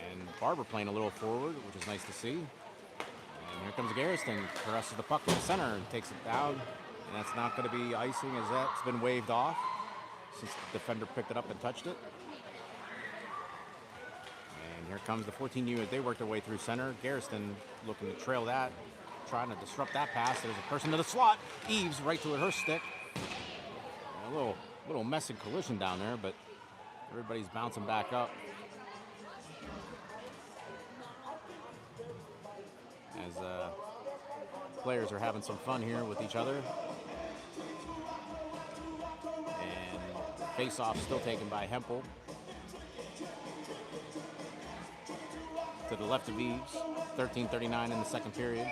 And Barber playing a little forward, which is nice to see. And here comes Garrison, presses the puck in the center and takes it down. And that's not going to be icing as that's been waved off since the defender picked it up and touched it. And here comes the 14U as they work their way through center. Garrison looking to trail that, trying to disrupt that pass. There's a person to the slot. Eves right to her stick. And a little messy collision down there, but everybody's bouncing back up. As players are having some fun here with each other. And face-off still taken by Hempel. To the left of Eves. 13:39 in the second period.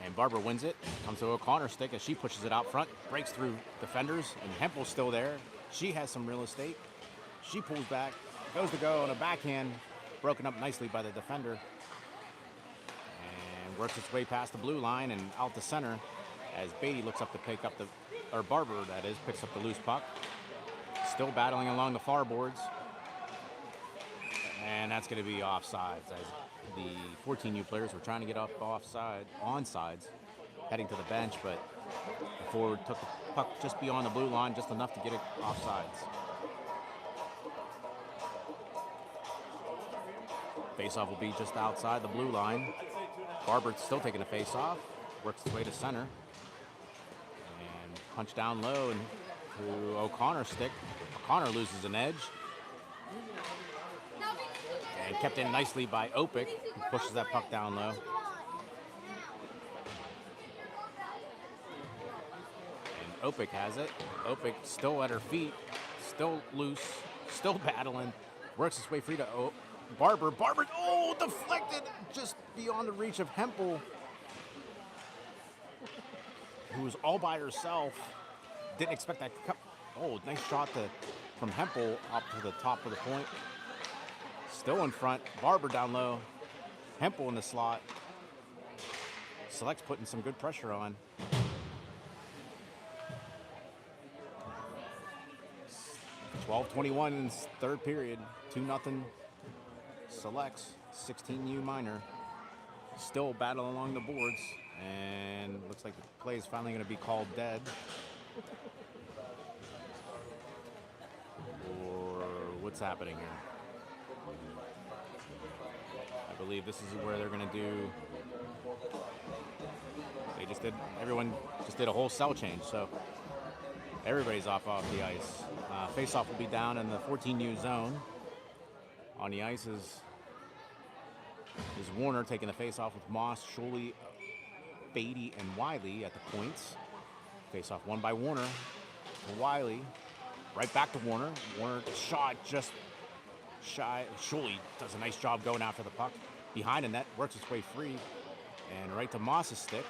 And Barber wins it. Comes to O'Connor stick as she pushes it out front. Breaks through defenders. And Hempel's still there. She has some real estate. She pulls back. Goes to go on a backhand. Broken up nicely by the defender. And works its way past the blue line and out the center. As Beatty looks up to pick up or Barber, that is, picks up the loose puck. Still battling along the far boards. And that's going to be offsides. As the 14U players were trying to get up onside. heading to the bench, but the forward took the puck just beyond the blue line, just enough to get it offsides. Faceoff will be just outside the blue line. Barber's still taking a faceoff, works his way to center, and punch down low and to O'Connor's stick. O'Connor loses an edge, and kept in nicely by Opic, who pushes that puck down low. And Opic has it. Opic still at her feet, still loose, still battling, works his way free to Barber, oh, deflected just beyond the reach of Hempel, who was all by herself. Didn't expect that. Oh, nice shot from Hempel up to the top of the point. Still in front, Barber down low, Hempel in the slot. Select's putting some good pressure on. .12:21 in third period, 2-0. Selects, 16U minor, still battling along the boards, and looks like the play is finally going to be called dead. Or what's happening here? I believe this is where they're going to do, everyone just did a whole cell change, so everybody's off the ice. Face-off will be down in the 14U zone. On the ice is Warner taking the face-off with Moss, Schuley, Beatty, and Wiley at the points. Face-off won by Warner to Wiley. Right back to Warner. Warner shot just shy. Schuley does a nice job going after the puck. Behind the net, works its way free. And right to Moss's stick.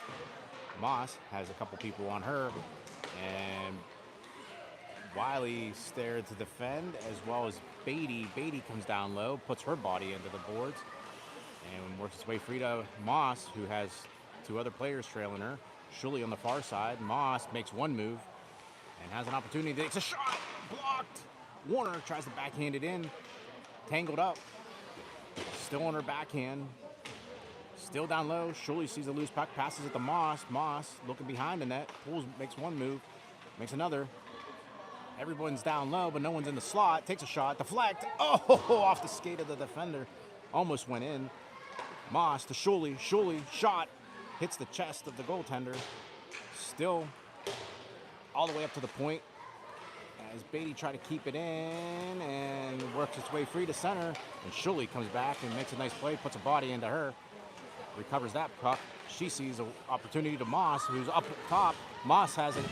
Moss has a couple people on her. And Wiley stared to defend, as well as Beatty. Beatty comes down low, puts her body into the boards, and works its way free to Moss, who has two other players trailing her. Schuley on the far side. Moss makes one move and has an opportunity. Takes a shot, blocked. Warner tries to backhand it in, tangled up, still on her backhand, still down low. Schuley sees a loose puck, passes it to Moss. Moss looking behind the net, pulls, makes one move, makes another. Everyone's down low, but no one's in the slot. Takes a shot, deflect. Oh, off the skate of the defender. Almost went in. Moss to Schuley. Schuley, shot. Hits the chest of the goaltender. Still all the way up to the point. As Beatty tried to keep it in and works its way free to center. And Schuley comes back and makes a nice play, puts a body into her. Recovers that puck. She sees an opportunity to Moss, who's up top. Moss has a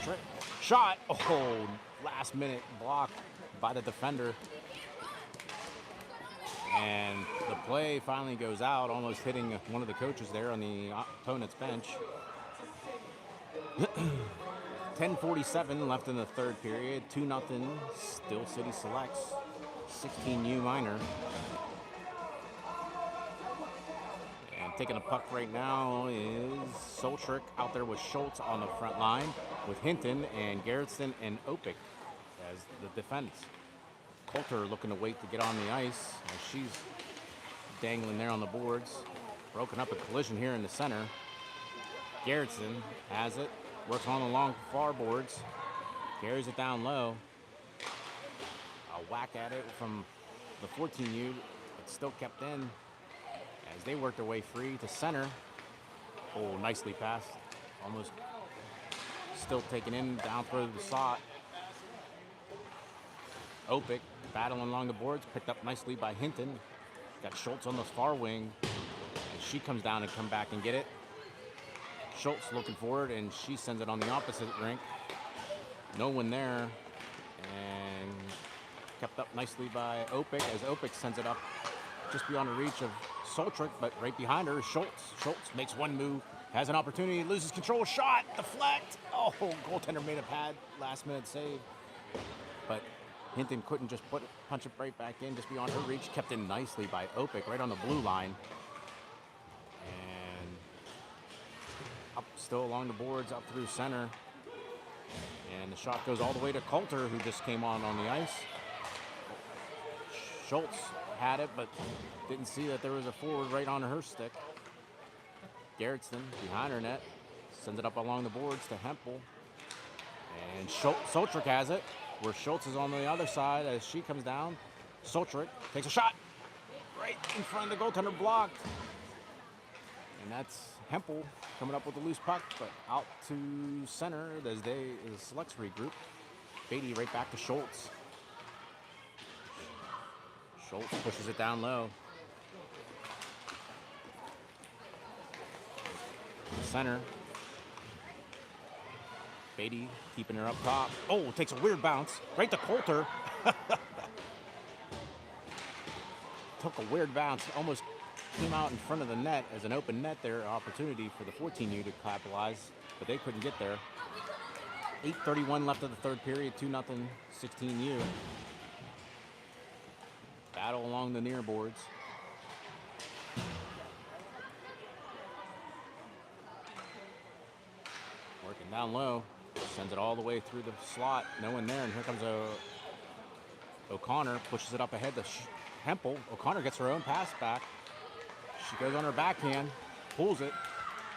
shot. Oh, last minute blocked by the defender. And the play finally goes out, almost hitting one of the coaches there on the opponent's bench. 10:47 left in the third period. 2-0, still City Selects. 16U minor. And taking a puck right now is Soltrick out there with Schultz on the front line, with Hinton and Garretson and Opic as the defense. Coulter looking to wait to get on the ice as she's dangling there on the boards. Broken up a collision here in the center. Garretson has it, works on the long far boards, carries it down low. A whack at it from the 14U, but still kept in as they work their way free to center. Oh, nicely passed. Almost still taken in down through the slot. Opic battling along the boards, picked up nicely by Hinton. Got Schultz on the far wing, and she comes down and come back and get it. Schultz looking forward, and she sends it on the opposite rink. No one there, and kept up nicely by Opic as Opic sends it up just beyond the reach of Soltrick, but right behind her is Schultz. Schultz makes one move, has an opportunity, loses control, shot, deflect. Oh, goaltender made a bad last-minute save, but Hinton couldn't just punch it right back in just beyond her reach. Kept in nicely by Opic right on the blue line. And up still along the boards, up through center. And the shot goes all the way to Coulter, who just came on the ice. Schultz had it, but didn't see that there was a forward right on her stick. Garretson behind her net. sends it up along the boards to Hempel. And Soltrick has it, where Schultz is on the other side as she comes down. Soltrick takes a shot right in front of the goaltender, blocked. And that's Hempel coming up with a loose puck, but out to center as the selects regroup. Beatty right back to Schultz. Schultz pushes it down low. Center. Beatty keeping her up top. Oh, takes a weird bounce. Right to Coulter. Took a weird bounce. Almost came out in front of the net as an open net there. Opportunity for the 14U to capitalize, but they couldn't get there. 8:31 left of the third period. 2-0 16U. Battle along the near boards. Working down low. Sends it all the way through the slot. No one there. And here comes O'Connor. Pushes it up ahead to Hempel. O'Connor gets her own pass back. She goes on her backhand. Pulls it.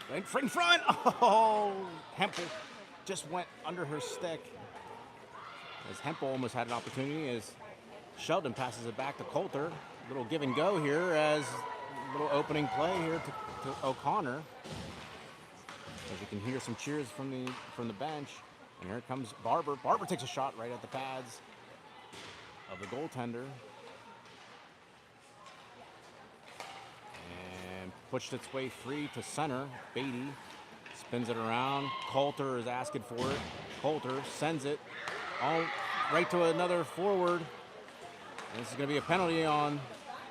Right in front. Oh! Hempel just went under her stick. As Hempel almost had an opportunity as Sheldon passes it back to Coulter. Little give and go here as a little opening play here to O'Connor. As you can hear some cheers from the bench. And here comes Barber. Barber takes a shot right at the pads of the goaltender. And pushed its way free to center. Beatty spins it around. Coulter is asking for it. Coulter sends it all right to another forward. And this is going to be a penalty on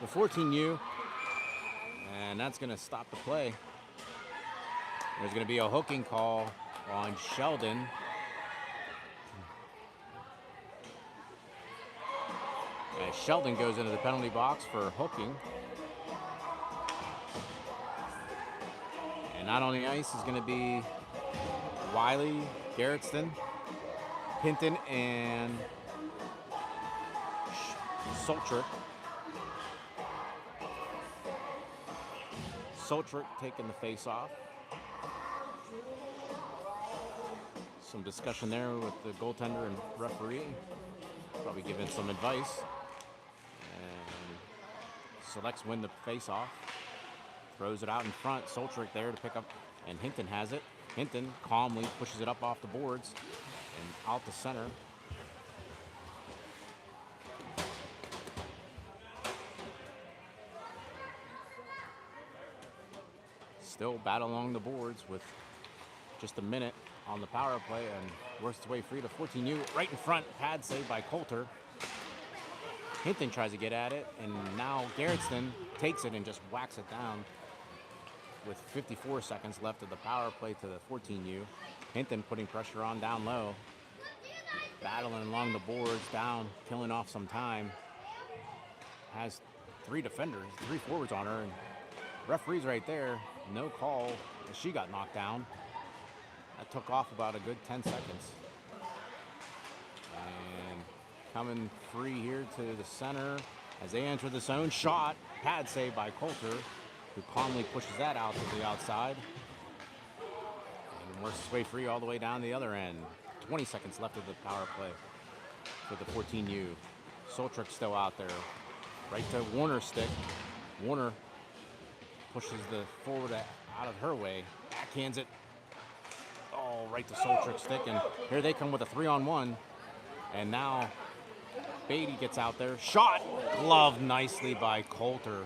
the 14U. And that's going to stop the play. There's going to be a hooking call on Sheldon. As Sheldon goes into the penalty box for hooking. And not on the ice is going to be Wiley, Garretson, Hinton, and Soltrick. Soltrick taking the face off. Some discussion there with the goaltender and referee. Probably giving some advice. And selects win the face-off. Throws it out in front. Soltrick there to pick up, and Hinton has it. Hinton calmly pushes it up off the boards and out to center. Still battle along the boards with just a minute on the power play and works its way free to 14U. Right in front, pad saved by Coulter. Hinton tries to get at it, and now Garretson takes it and just whacks it down with 54 seconds left of the power play to the 14U. Hinton putting pressure on down low. Battling along the boards, down, killing off some time. Has three forwards on her, and referee's right there. No call as she got knocked down. That took off about a good 10 seconds. And coming free here to the center as they enter the zone. Shot, pad save by Coulter, who calmly pushes that out to the outside. And works his way free all the way down the other end. 20 seconds left of the power play for the 14U. Soltrick still out there. Right to Warner's stick. Warner pushes the forward out of her way. Backhands it. Oh, right to Soltrick's stick. And here they come with a 3-on-1. And now Beatty gets out there. Shot. Gloved nicely by Coulter.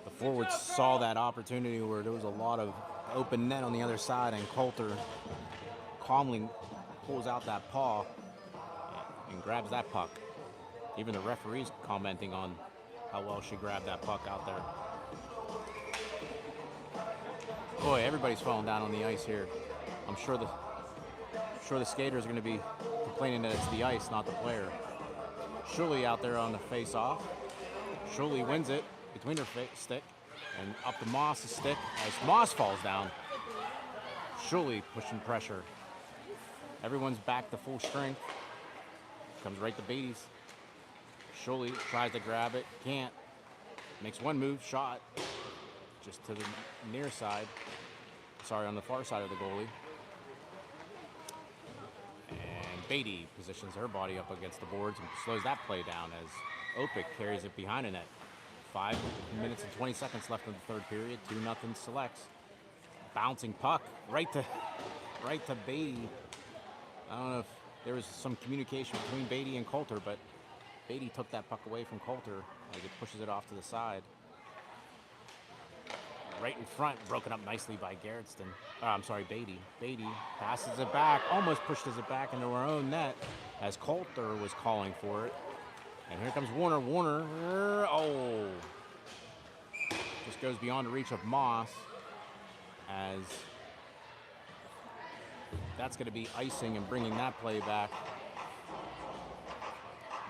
The forwards saw that opportunity where there was a lot of open net on the other side, and Coulter calmly pulls out that paw and grabs that puck. Even the referee's commenting on how well she grabbed that puck out there. Boy, everybody's falling down on the ice here. I'm sure the skaters are going to be complaining that it's the ice, not the player. Shuley out there on the face-off. Shuley wins it between her stick and up to Moss's stick as Moss falls down. Shuley pushing pressure. Everyone's back to full strength. Comes right to Beatty's. Shuley tries to grab it, can't. Makes one move, shot, just to the near side. on the far side of the goalie. And Beatty positions her body up against the boards and slows that play down as Opic carries it behind the net. 5 minutes and 20 seconds left in the third period. 2-0 Selects. Bouncing puck right to Beatty. I don't know if there was some communication between Beatty and Coulter, but Beatty took that puck away from Coulter as it pushes it off to the side. Right in front, broken up nicely by Beatty. Beatty passes it back, almost pushes it back into her own net as Coulter was calling for it. And here comes Warner. Oh! Just goes beyond the reach of Moss as that's going to be icing and bringing that play back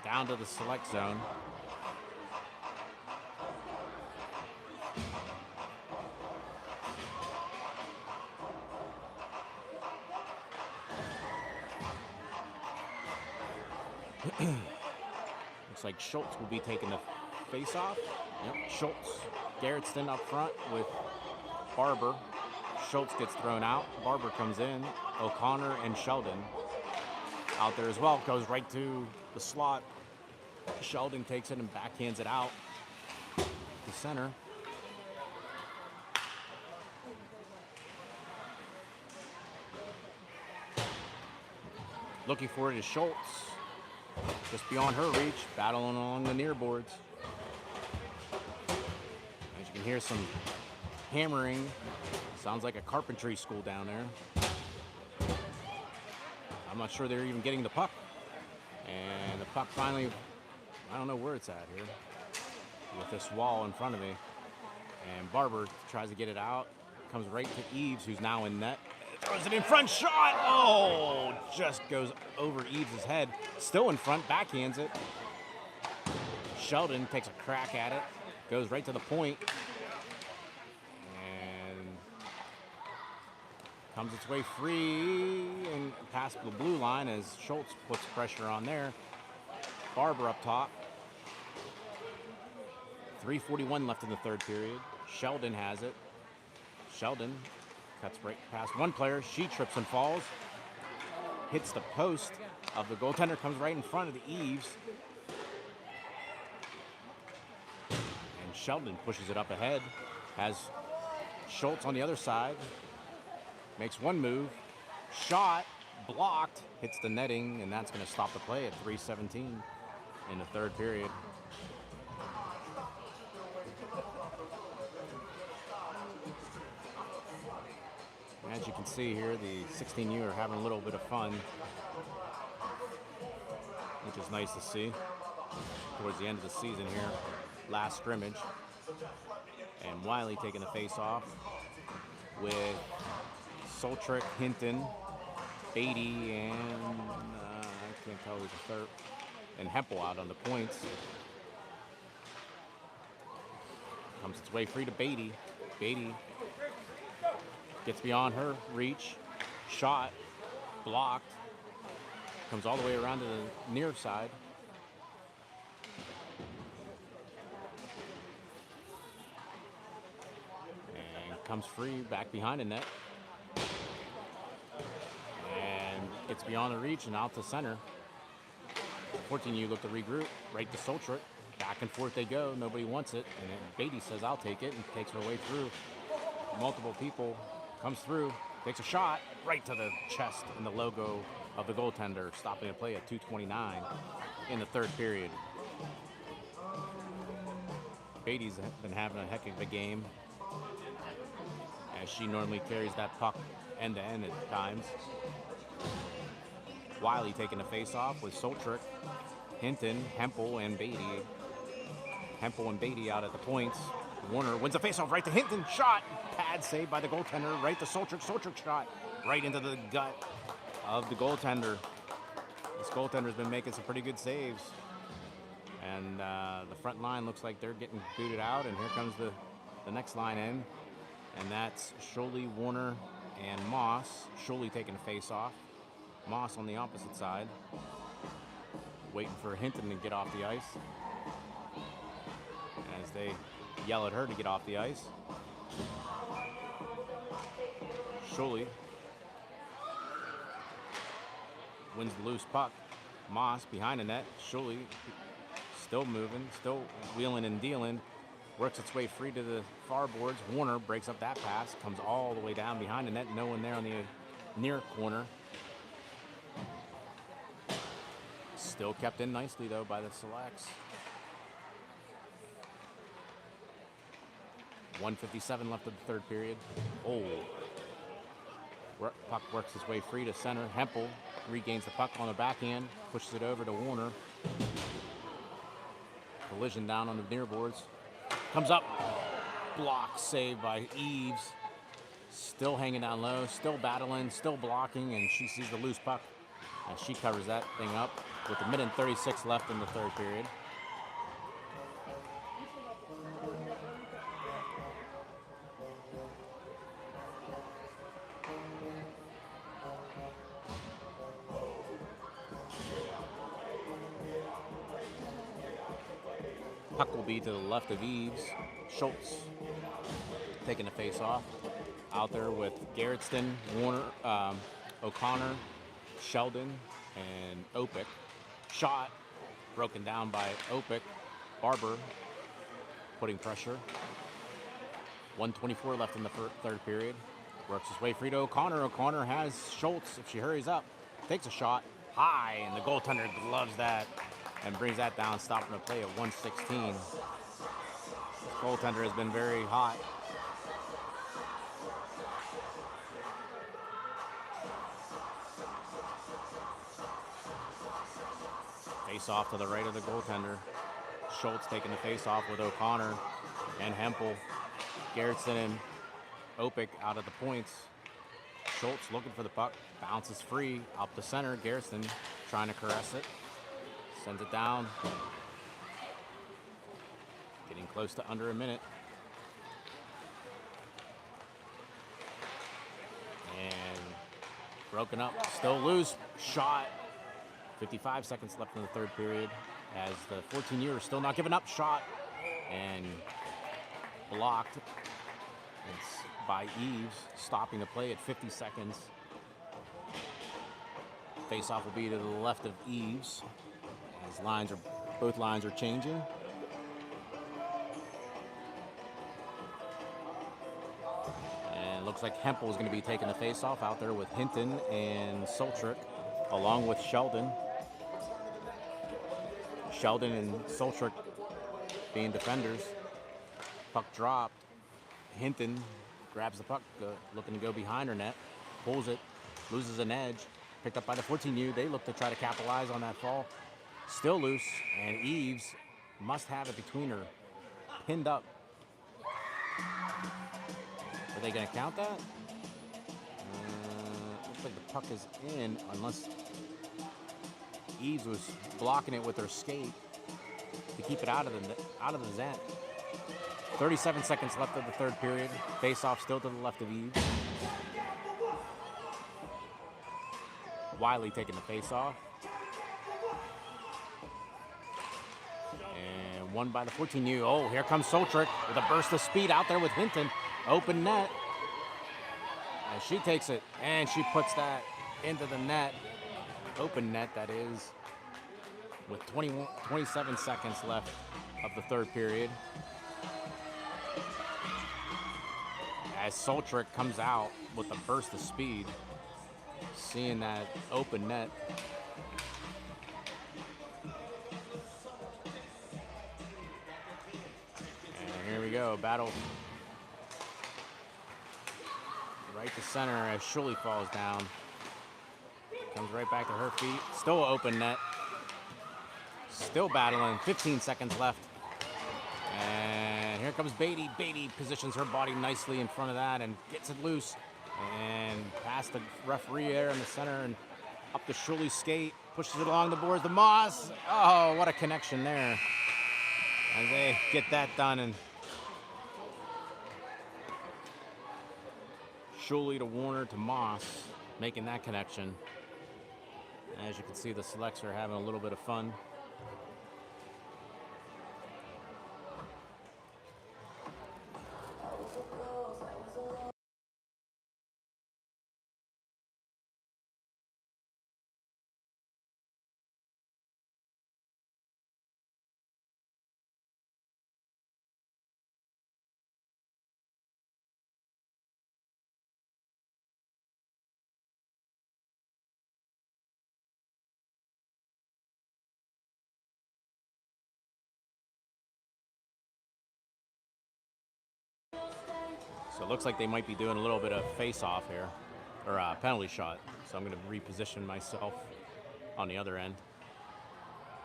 down to the Select zone. Looks like Schultz will be taking the face-off. Yep, Schultz. Garretson up front with Barber. Schultz gets thrown out. Barber comes in. O'Connor and Sheldon out there as well. Goes right to the slot. Sheldon takes it and backhands it out to center. Looking for it is Schultz. Just beyond her reach, battling along the near boards. As you can hear some hammering. Sounds like a carpentry school down there. I'm not sure they're even getting the puck. And the puck finally, I don't know where it's at here, with this wall in front of me. And Barber tries to get it out. Comes right to Eves, who's now in net. Throws it in front, shot! Oh, just goes over Eves' head. Still in front, backhands it. Sheldon takes a crack at it. Goes right to the point. And comes its way free and past the blue line as Schultz puts pressure on there. Barber up top. 3:41 left in the third period. Sheldon has it. Sheldon cuts right past one player. She trips and falls. Hits the post of the goaltender. Comes right in front of the Eves. And Sheldon pushes it up ahead. Has Schultz on the other side. Makes one move. Shot. Blocked. Hits the netting. And that's going to stop the play at 3:17 in the third period. As you can see here, the 16U are having a little bit of fun, which is nice to see towards the end of the season here. Last scrimmage. And Wiley taking the face-off with Soltrick, Hinton, Beatty, and I can't tell who's the third, and Hempel out on the points. Comes its way free to Beatty. Beatty gets beyond her reach. Shot. Blocked. Comes all the way around to the near side. And comes free back behind the net. And gets beyond the reach and out to center. 14U look to regroup. Right to Soltrick. Back and forth they go. Nobody wants it. And then Beatty says, I'll take it, and takes her way through. Multiple people. Comes through, takes a shot right to the chest and the logo of the goaltender, stopping the play at 2:29 in the third period. Beatty's been having a heck of a game, as she normally carries that puck end to end at times. Wiley taking the face-off with Soltrick, Hinton, Hempel, and Beatty. Hempel and Beatty out at the points. Warner wins the face-off right to Hinton. Shot. Pad saved by the goaltender. Right to Soltrick. Soltrick shot right into the gut of the goaltender. This goaltender's been making some pretty good saves. And the front line looks like they're getting booted out. And here comes the next line in. And that's Scholey, Warner, and Moss. Scholey taking a face-off. Moss on the opposite side. Waiting for Hinton to get off the ice. As they yell at her to get off the ice. Shuley wins the loose puck. Moss behind the net. Shuley still moving, still wheeling and dealing. Works its way free to the far boards. Warner breaks up that pass. Comes all the way down behind the net. No one there on the near corner. Still kept in nicely, though, by the Selects. 1:57 left of the third period. Oh. Puck works its way free to center. Hempel regains the puck on the backhand. Pushes it over to Warner. Collision down on the near boards. Comes up. Block saved by Eves. Still hanging down low. Still battling. Still blocking. And she sees the loose puck. And she covers that thing up with 1:36 left in the third period. Puck will be to the left of Eves. Schultz taking the face off. Out there with Garretson, Warner, O'Connor, Sheldon, and Opic. Shot broken down by Opic. Barber putting pressure. 1:24 left in the third period. Works his way free to O'Connor. O'Connor has Schultz if she hurries up. Takes a shot high, and the goaltender gloves that and brings that down, stopping the play at 1:16. This goaltender has been very hot. Face off to the right of the goaltender. Schultz taking the face off with O'Connor and Hempel. Garretson and Opic out at the points. Schultz looking for the puck. Bounces free up the center. Garretson trying to caress it. Sends it down. Getting close to under a minute. And broken up. Still loose. Shot. 55 seconds left in the third period as the 14-year still not giving up. Shot and blocked. It's by Eves, stopping the play at 50 seconds. Face-off will be to the left of Eves as both lines are changing. And it looks like Hempel is going to be taking the face-off out there with Hinton and Soltrick, along with Sheldon. Sheldon and Soltrick being defenders. Puck dropped. Hinton grabs the puck, looking to go behind her net. Pulls it, loses an edge. Picked up by the 14U. They look to try to capitalize on that fall. Still loose, and Eves must have it between her. Pinned up. Are they going to count that? Looks like the puck is in, unless Eves was blocking it with her skate to keep it out of the net. 37 seconds left of the third period. Face-off still to the left of Eves. Wiley taking the face-off. And won by the 14U. Oh, here comes Soltrick with a burst of speed out there with Hinton. Open net. And she takes it, and she puts that into the net. Open net, that is, with 27 seconds left of the third period. As Soltrick comes out with a burst of speed, seeing that open net. And here we go, battle right to center as Shuley falls down. Comes right back to her feet. Still open net. Still battling. 15 seconds left. And here comes Beatty. Beatty positions her body nicely in front of that and gets it loose. And past the referee there in the center and up the Shuley skate. Pushes it along the boards. The Moss. Oh, what a connection there. And they get that done. And Shuley to Warner to Moss, making that connection. As you can see, the Selects are having a little bit of fun. So it looks like they might be doing a little bit of face-off here, or penalty shot. So I'm going to reposition myself on the other end.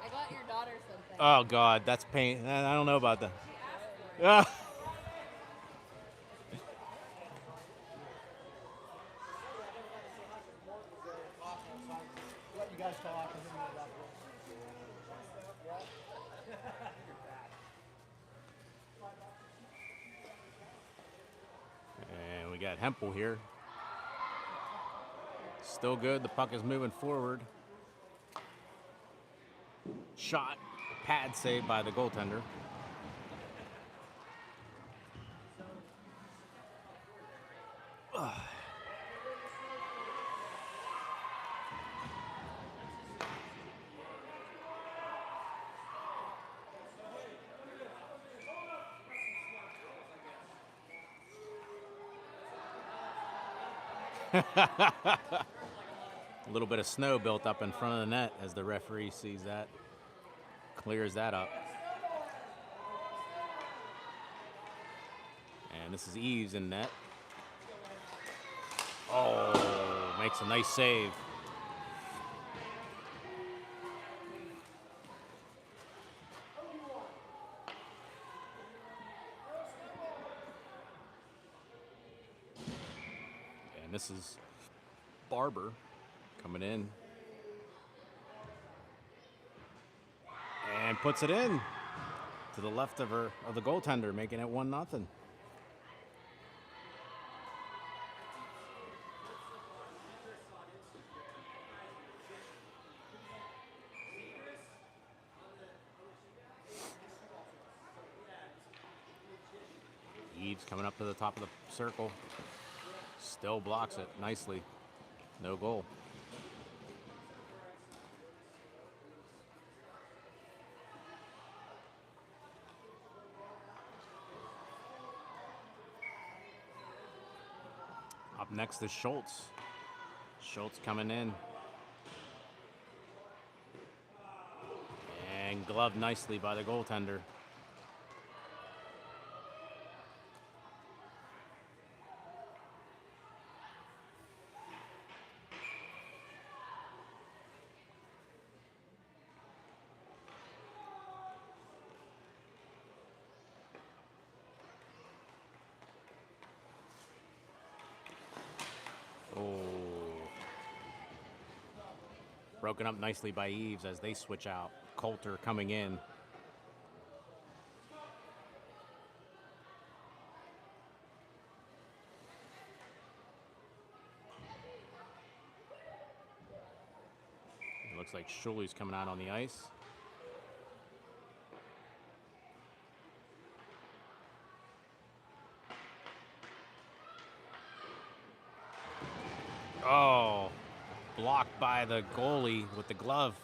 I got your daughter something. Oh God, that's pain. I don't know about that. Ah. Let you guys talk. And we got Hempel here. Still good. The puck is moving forward. Shot. Pad saved by the goaltender. A little bit of snow built up in front of the net as the referee sees that. Clears that up. And this is Eves in net. Oh, makes a nice save. And this is Barber coming in. And puts it in to the left of the goaltender, making it 1-0. Eves coming up to the top of the circle. Still blocks it nicely. No goal. Up next is Schultz. Schultz coming in. And gloved nicely by the goaltender. Broken up nicely by Eves as they switch out. Coulter coming in. It looks like Schule's coming out on the ice. Oh. Blocked by the goalie with the glove.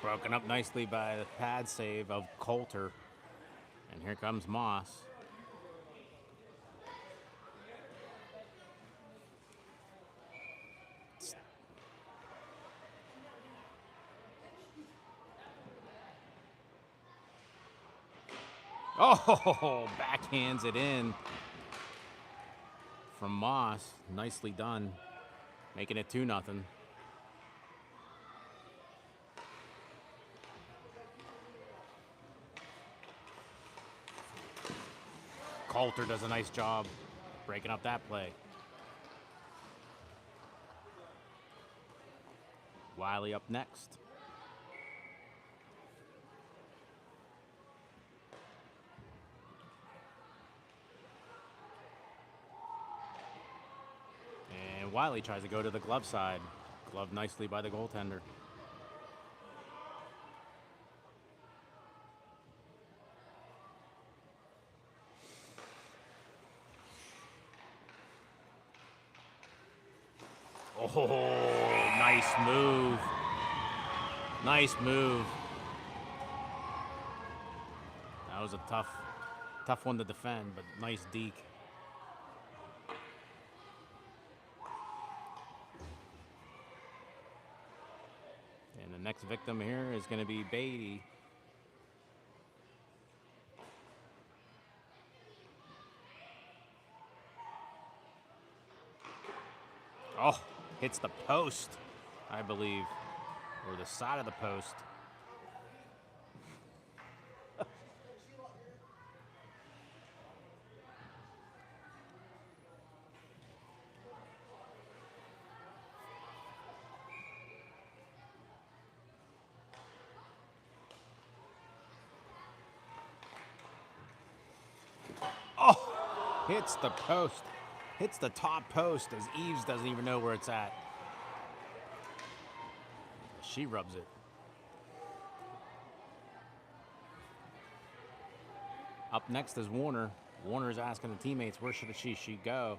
Broken up nicely by the pad save of Coulter. And here comes Moss. Oh, backhands it in from Moss. Nicely done. Making it 2-0. Coulter does a nice job breaking up that play. Wiley up next. And Wiley tries to go to the glove side. Gloved nicely by the goaltender. Oh, nice move. Nice move. That was a tough one to defend, but nice deke. And the next victim here is going to be Beatty. Oh, hits the post, I believe, or the side of the post. Oh, hits the post. Hits the top post as Eves doesn't even know where it's at. She rubs it. Up next is Warner. Warner's asking the teammates, where should she go?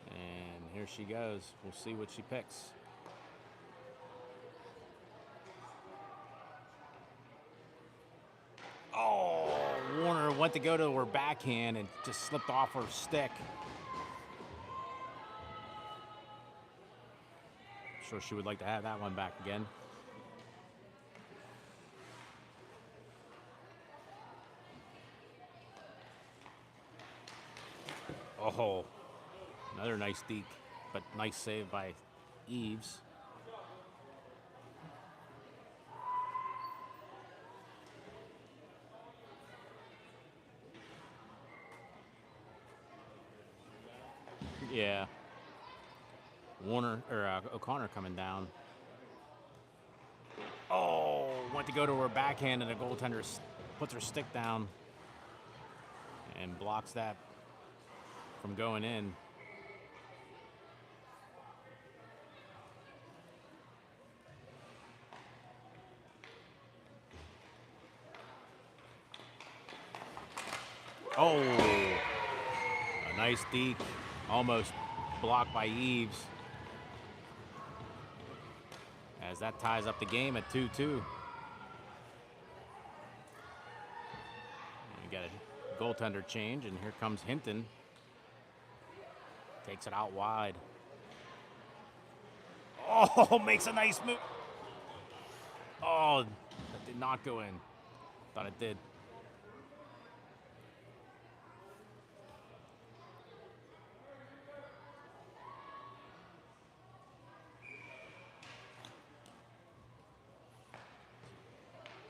And here she goes. We'll see what she picks. Oh, Warner went to go to her backhand and just slipped off her stick. I'm sure she would like to have that one back again. Oh, another nice deke, but nice save by Eves. Yeah. Warner or O'Connor coming down. Oh, went to go to her backhand and the goaltender puts her stick down and blocks that from going in. Oh, a nice deke, almost blocked by Eves. As that ties up the game at 2-2. You got a goaltender change, and here comes Hinton. Takes it out wide. Oh, makes a nice move. Oh, that did not go in. Thought it did.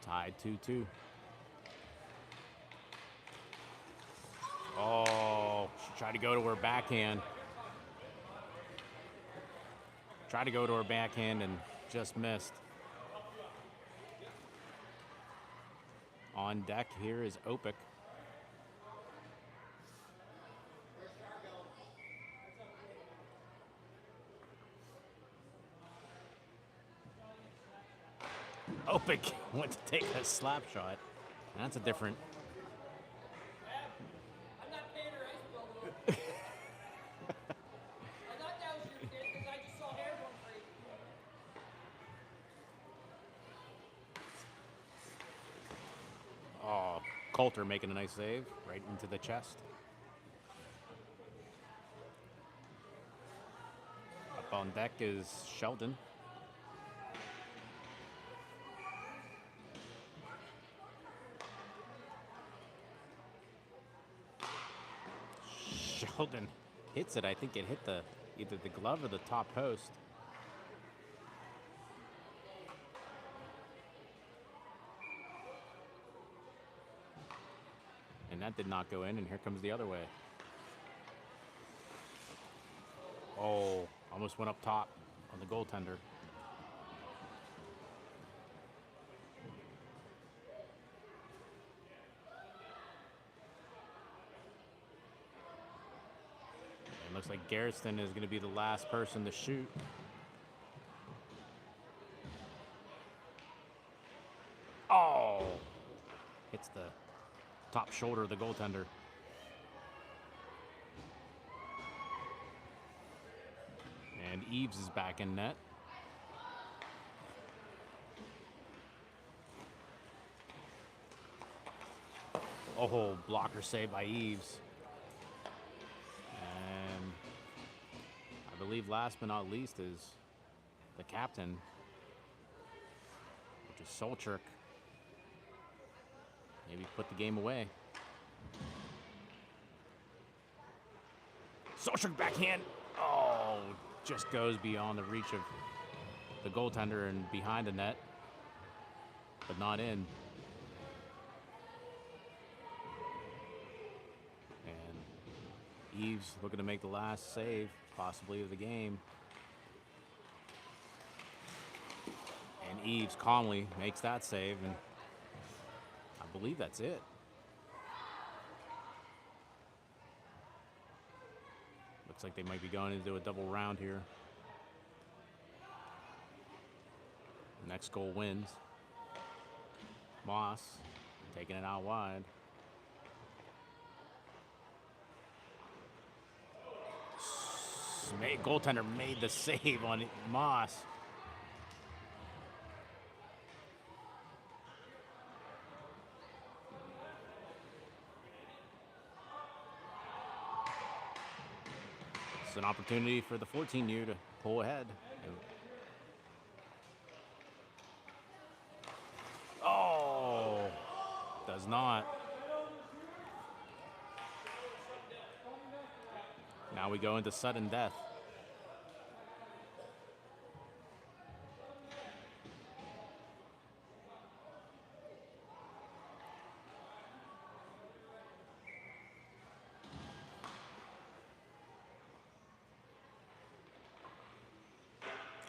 Tied 2-2. Oh, she tried to go to her backhand. Tried to go to her backhand and just missed. On deck here is Opik. Opik went to take a slap shot. That's a different. I'm not paying her ice bill though. I thought that was your kid because I just saw hair going crazy. Oh, Coulter making a nice save right into the chest. Up on deck is Sheldon. Sheldon hits it. I think it hit either the glove or the top post. And that did not go in, and here comes the other way. Oh, almost went up top on the goaltender. It looks like Garrison is going to be the last person to shoot. Oh! Hits the top shoulder of the goaltender. And Eves is back in net. Oh, blocker save by Eves. And I believe last but not least is the captain, which is Solchuk. Maybe put the game away. Solchuk backhand. Oh, just goes beyond the reach of the goaltender and behind the net, but not in. And Eves looking to make the last save, possibly of the game. And Eves calmly makes that save, and I believe that's it. Looks like they might be going into a double round here. Next goal wins. Moss taking it out wide. Goaltender made the save on Moss. It's an opportunity for the 14U to pull ahead. Oh, does not. Now we go into sudden death.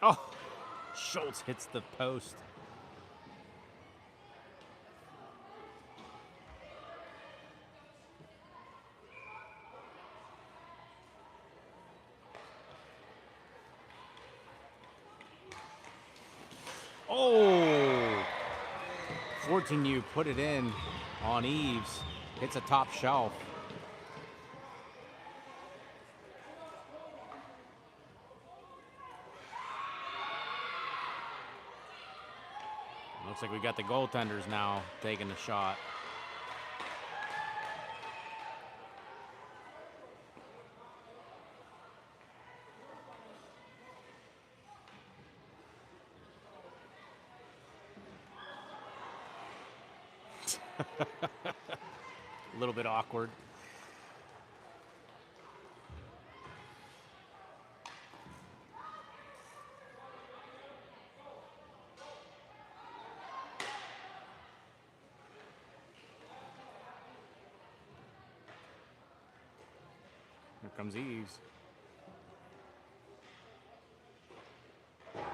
Oh, Schultz hits the post. Oh, 14U put it in on Eves. Hits a top shelf. Looks like we got the goaltenders now taking the shot. A little bit awkward. Here comes Eves.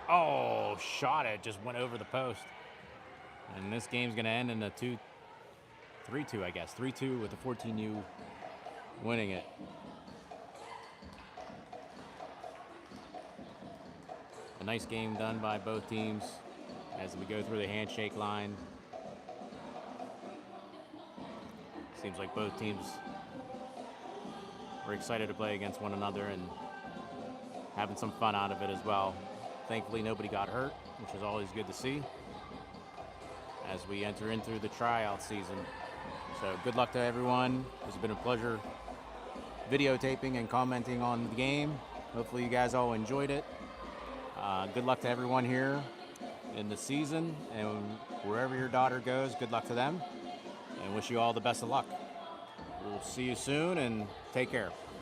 Oh, shot it. Just went over the post. And this game's going to end in a 3-2, I guess. 3-2 with the 14U winning it. A nice game done by both teams as we go through the handshake line. Seems like both teams were excited to play against one another and having some fun out of it as well. Thankfully, nobody got hurt, which is always good to see as we enter into the tryout season. So good luck to everyone. It's been a pleasure videotaping and commenting on the game. Hopefully you guys all enjoyed it. Good luck to everyone here in the season, and wherever your daughter goes, good luck to them, and wish you all the best of luck. We'll see you soon, and take care.